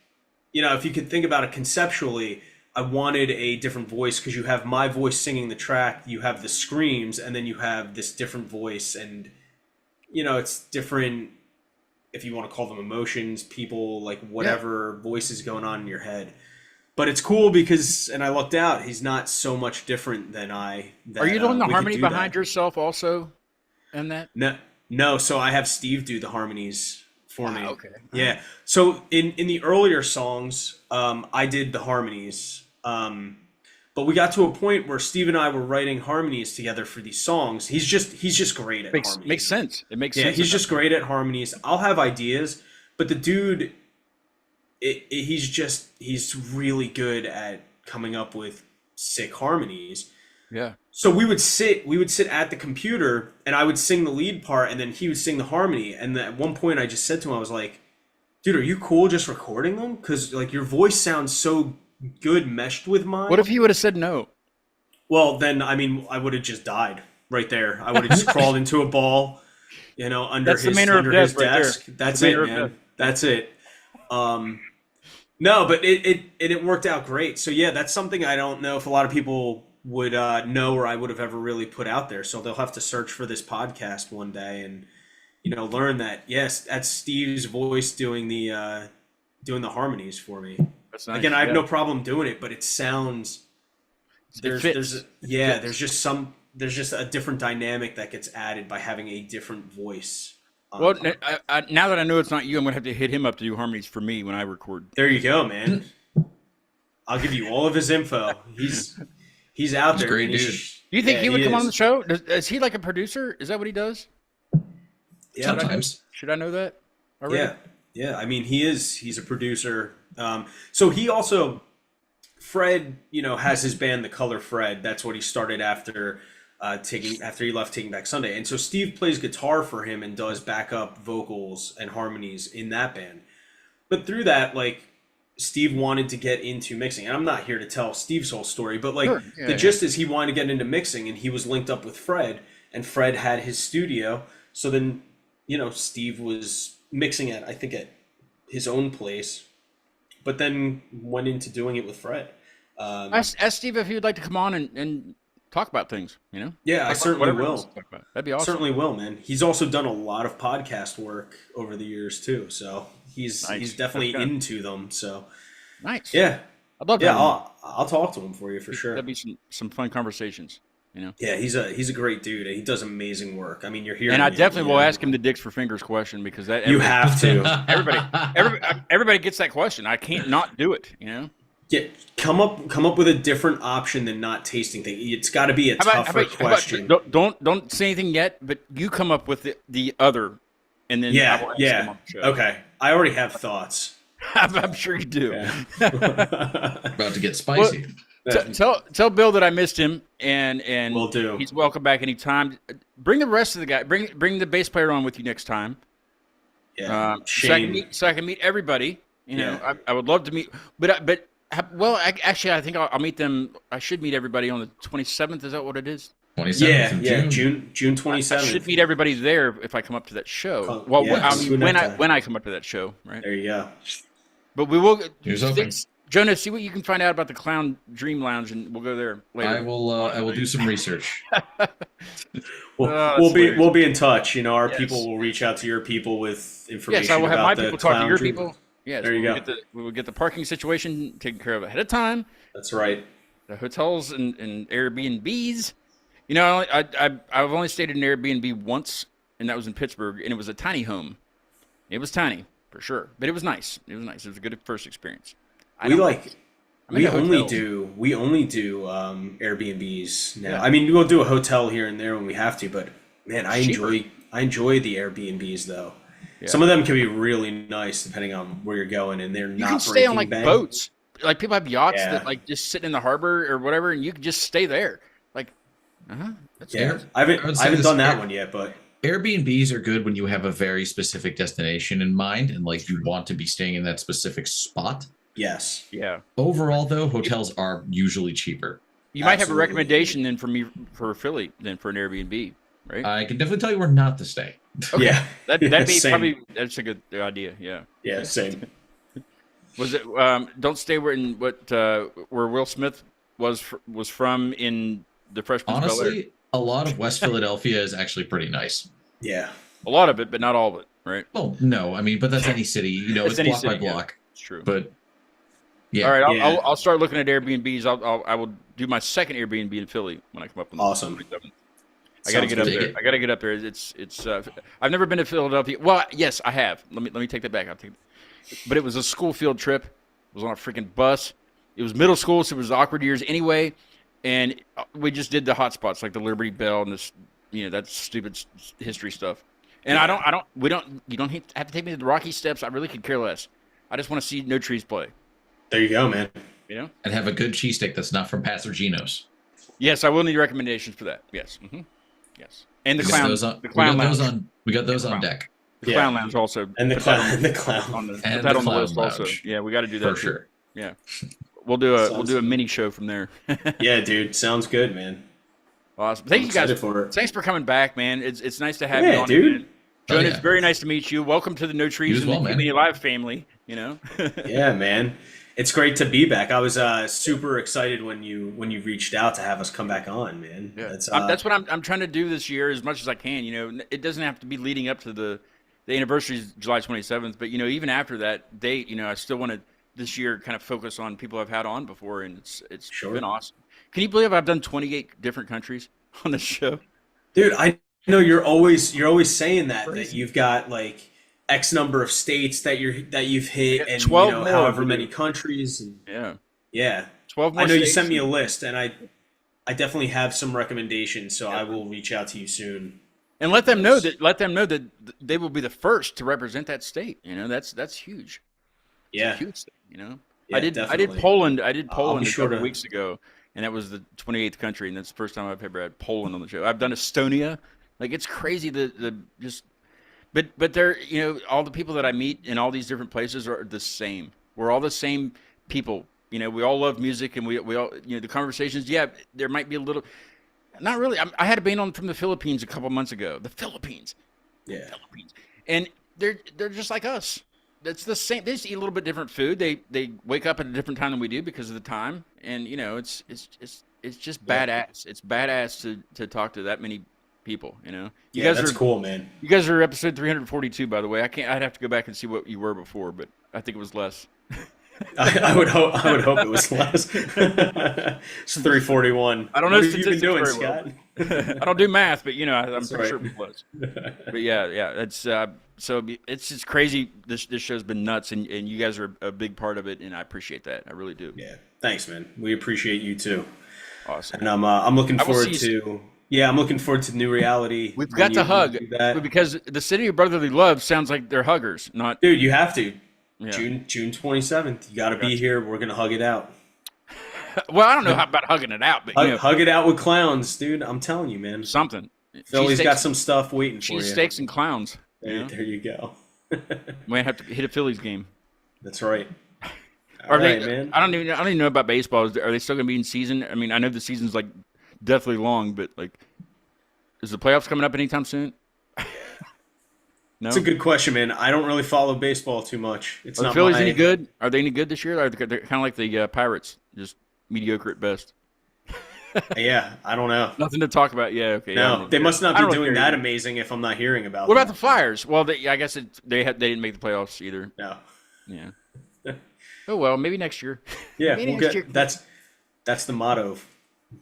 if you could think about it conceptually, I wanted a different voice because you have my voice singing the track, you have the screams, and then you have this different voice, and it's different. If you want to call them emotions, people, like whatever voices going on in your head. But it's cool because, and I looked out, he's not so much different than I. Are you doing the harmony behind yourself also? And that? No. So I have Steve do the harmonies for me. Okay. Yeah. So in the earlier songs, I did the harmonies. But we got to a point where Steve and I were writing harmonies together for these songs. He's just great at harmonies. Makes sense. It makes Yeah, sense. he's just great at harmonies. I'll have ideas, but the dude, he's really good at coming up with sick harmonies. Yeah. So we would sit at the computer, and I would sing the lead part, and then he would sing the harmony. And at one point, I just said to him, I was like, "Dude, are you cool just recording them? Because like your voice sounds so good meshed with mine." What if he would have said no? Well, then I would have just died right there. I would have just crawled into a ball, under That's the his manner of death right there. desk. That's The it, manner of man. death. That's it. No, but it worked out great. So yeah, that's something I don't know if a lot of people would know or I would have ever really put out there. So they'll have to search for this podcast one day and learn that yes, that's Steve's voice doing the harmonies for me. That's nice. Again, I have no problem doing it, but it sounds there's just a different dynamic that gets added by having a different voice. Well, now that I know it's not you, I'm gonna have to hit him up to do harmonies for me when I record. There you go, man. I'll give you all of his info. He's out there. Great man. dude. Do you think he would come on is. the show? Is he like a producer? Is that what he does? Yeah, Sometimes. Should I know that already? yeah. I mean, he's a producer. So he also, Fred, has his band, The Color Fred. That's what he started after he left Taking Back Sunday. And so Steve plays guitar for him and does backup vocals and harmonies in that band. But through that, like, Steve wanted to get into mixing. And I'm not here to tell Steve's whole story, but like Sure. Yeah, the gist is he wanted to get into mixing, and he was linked up with Fred, and Fred had his studio. So then, Steve was mixing at his own place, but then went into doing it with Fred. Ask Steve if he would like to come on and talk about things. Yeah, I certainly Whatever he wants will. to talk about. That'd be awesome. Certainly will, man. He's also done a lot of podcast work over the years too, so he's Nice. definitely Okay. into them. So Nice. yeah, I'd love to. yeah, have him. I'll talk to him for you for sure. That'd be some fun conversations. Yeah, he's a great dude. He does amazing work. I mean, you're here, And I definitely will ask him the dicks for fingers question because that You have to. everybody gets that question. I can't not do it. Yeah, come up with a different option than not tasting things. It's got to be a tougher question. Don't say anything yet, but you come up with the other, and then I will ask him on the show. Okay, I already have thoughts. I'm sure you do. Yeah. About to get spicy. Tell Bill that I missed him, and Will do. He's welcome back anytime. Bring the rest of the guy. Bring the bass player on with you next time. Yeah, So I can meet everybody. I would love to meet, actually, I think I'll meet them. I should meet everybody on the 27th. Is that what it is? 27th of Yeah, June. June I 27th. should meet everybody there if I come up to that show. Come- Well, yeah, I mean, soon when after. I come up to that show, right? There you go. But we will. Here's hoping. Jonah, see what you can find out about the Clown Dream Lounge, and we'll go there later. I will do some research. We'll be in touch. You know, our Yes. people will reach out to your people with information. Yes, I will have about my the people talk to Clown your Dream. people. Yes, There you go. We will get the parking situation taken care of ahead of time. That's right. The hotels and Airbnbs. You know, I've only stayed in an Airbnb once, and that was in Pittsburgh, and it was a tiny home. It was tiny for sure, but it was nice. It was nice. It was a good first experience. We only hotels. do Airbnbs now. Yeah. I mean, we'll do a hotel here and there when we have to, but man, I Cheaper. enjoy the Airbnbs though. Yeah. Some of them can be really nice depending on where you're going, and they're You not can stay on breaking like bank. boats. Like people have yachts Yeah. that like just sit in the harbor or whatever, and you can just stay there. Like, that's Yeah, good. I would haven't say this done that Air- one yet, but Airbnbs are good when you have a very specific destination in mind and like you want to be staying in that specific spot. yes. Yeah. Overall, though, hotels are usually cheaper. You might have a Absolutely. recommendation then for me for Philly than for an Airbnb, right? I can definitely tell you where not to stay. Okay. Yeah. That'd be Same. probably that's a good idea. Yeah. Yeah, same. Was it? Don't stay where Will Smith was from in the Fresh Prince of Bel-Air. Honestly, a lot of West Philadelphia is actually pretty nice. Yeah. A lot of it, but not all of it. Right. Well, no, I mean, but that's any city. You know, That's it's any block by city, yeah. block. It's true. But yeah, All right, Yeah. I'll start looking at Airbnbs. I will do my second Airbnb in Philly when I come up on the Awesome. 27th. I got to Sounds get up good. there. I got to get up there. It's. I've never been to Philadelphia. Well, yes, I have. Let me take that back. But it was a school field trip. It was on a freaking bus. It was middle school, so it was awkward years anyway. And we just did the hot spots like the Liberty Bell and this, that stupid history stuff. And you don't have to take me to the Rocky Steps. I really could care less. I just want to see No Trees play. There you go, man. and have a good cheesesteak that's not from Pastorgino's. Yes, I will need recommendations for that. Yes. Yes. And the We got clown. those on- The clown we got those lounge. on. We got those on Clown. deck The Yeah. clown lounge also. And the Put that clown, on- the clown. on the, And put the that on the clown list also. lounge. Yeah, we got to do that for too. sure. Yeah. We'll do a mini show from there. Yeah, dude, sounds good, man. Awesome. Thank I'm you guys. excited for it. Thanks for coming back, man. It's nice to have Yeah, you on, dude. man. Jonah, Oh, it's yeah. very nice to meet you. Welcome to the No Trees as and well, the man. Community Live family. Yeah, man. It's great to be back. I was super excited when you reached out to have us come back on, man. Yeah. That's That's what I'm trying to do this year as much as I can. It doesn't have to be leading up to the anniversary is July 27th, but even after that date, I still want to this year kind of focus on people I've had on before, and it's Sure. been awesome. Can you believe I've done 28 different countries on the show? dude. I know you're always saying that Crazy. you've got like X number of states that you've hit, Yeah, and 12 more, however dude. many countries. And Yeah, yeah, 12 more. I know you states. sent me a list, and I definitely have some recommendations. So I will reach out to you soon. And let them know that they will be the first to represent that state. That's huge. Yeah, Huge thing. Yeah, I did definitely. Poland. I did I'll Poland be a sure couple to- weeks ago, and that was the 28th country, and that's the first time I've ever had Poland on the show. I've done Estonia. Like it's crazy the just, but they're all the people that I meet in all these different places are the same. We're all the same people. We all love music, and we all the conversations. Yeah, there might be a little. Not really. I had a band on from the Philippines a couple months ago. The Philippines. Yeah, And they're just like us. It's the same. They just eat a little bit different food. They wake up at a different time than we do because of the time. And it's just badass. It's badass to talk to that many people. You yeah, guys that's are cool, man. You guys are episode 342, by the way. I'd have to go back and see what you were before, but I think it was less. I would hope it was less. It's 341. I don't know What have you been statistics doing, very well. Scott? I don't do math, but I'm That's pretty sure right. it was. But yeah, it's so it's just crazy. This show's been nuts, and you guys are a big part of it, and I appreciate that. I really do. Yeah, thanks, man. We appreciate you too, Awesome. and I'm looking I will forward see you to. Yeah, I'm looking forward to new reality. We've when got to you hug do that. because the city of brotherly love sounds like they're huggers, not Dude, you have to. yeah. June 27th. You got to be Gotcha. here. We're gonna hug it out. Well, I don't know about hugging it out, but Hug it out with clowns, dude. I'm telling you, man. something. Philly's got some stuff waiting for you. cheesesteaks and clowns. There you go. Might have to hit a Phillies game. That's right. Are All right, they? man. I don't even know about baseball. Are they still going to be in season? I mean, I know the season's like deathly long. But like, is the playoffs coming up anytime soon? No. It's a good question, man. I don't really follow baseball too much. It's Are the not Phillies my... any good? Are they any good this year? Are they kind of like the Pirates, just mediocre at best? Yeah, I don't know. Nothing to talk about. Yeah, okay. No, they must not I be don't doing really that care either. amazing if I'm not hearing about What them. about the Flyers? Well, I guess they didn't make the playoffs either. No. Yeah. Oh well, maybe next year. Yeah, Maybe we'll next get, year. that's the motto.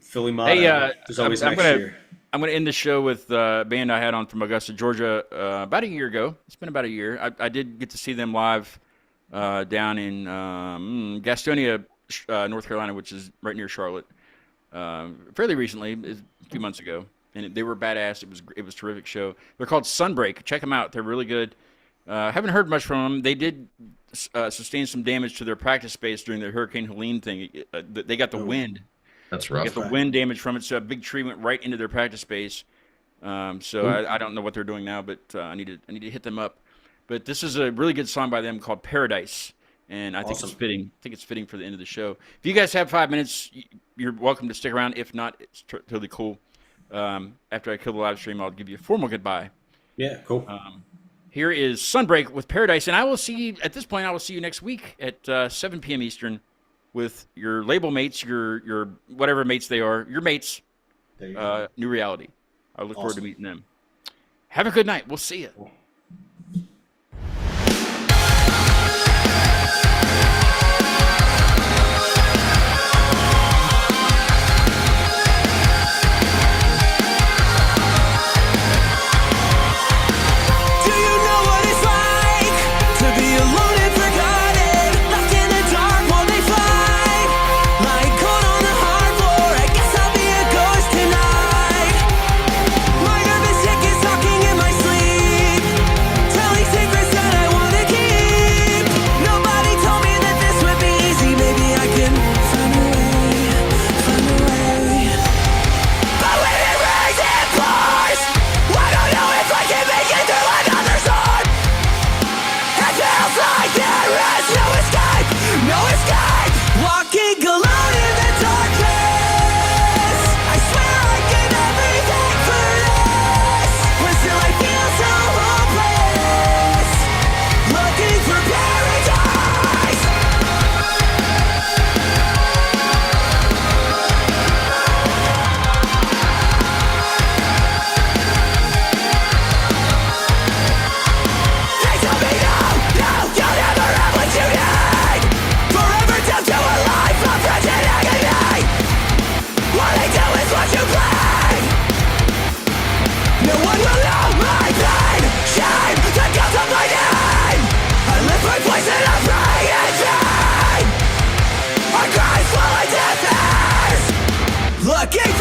Philly motto. Hey, There's always I'm next gonna- year. I'm going to end the show with a band I had on from Augusta, Georgia, about a year ago. It's been about a year. I did get to see them live down in Gastonia, North Carolina, which is right near Charlotte, fairly recently, a few months ago. And they were badass. It was a terrific show. They're called Sunbreak. Check them out. They're really good. Haven't heard much from them. They did sustain some damage to their practice space during the Hurricane Helene thing. They got the wind. That's They rough. got the wind damage from it, so a big tree went right into their practice space. I don't know what they're doing now, but I need to hit them up. But this is a really good song by them called Paradise, and I think it's fitting. I think it's fitting for the end of the show. If you guys have 5 minutes, you're welcome to stick around. If not, it's totally cool. After I kill the live stream, I'll give you a formal goodbye. Yeah, cool. Here is Sunbreak with Paradise, and I will see you at this point. I will see you next week at 7 p.m. Eastern with your label mates, your whatever mates they are, your mates. There you go. New Reality. I look forward to meeting them. Have a good night. We'll see you. Cool. Do you know what it's like to be alone and forgotten, left in the dark while they fight? Lying cold on the hard floor, I guess I'll be a ghost tonight. My nervous tick is talking in my sleep, telling secrets that I wanna keep. Nobody told me that this would be easy. Maybe I can find a way. But when it rains, it pours. I don't know if I can make it through another storm. It feels like there is no escape, no escape. Walking alone in the darkness. I swear I gave everything for this, but still I feel so hopeless. Looking for paradise. They told me no, you'll never have what you need. Forever doomed to a life of wretched agony. What they do is what you bleed. No one will know my pain, shame, the guilt of my name. I live for poison of prey and pain. Our cries full of death is looking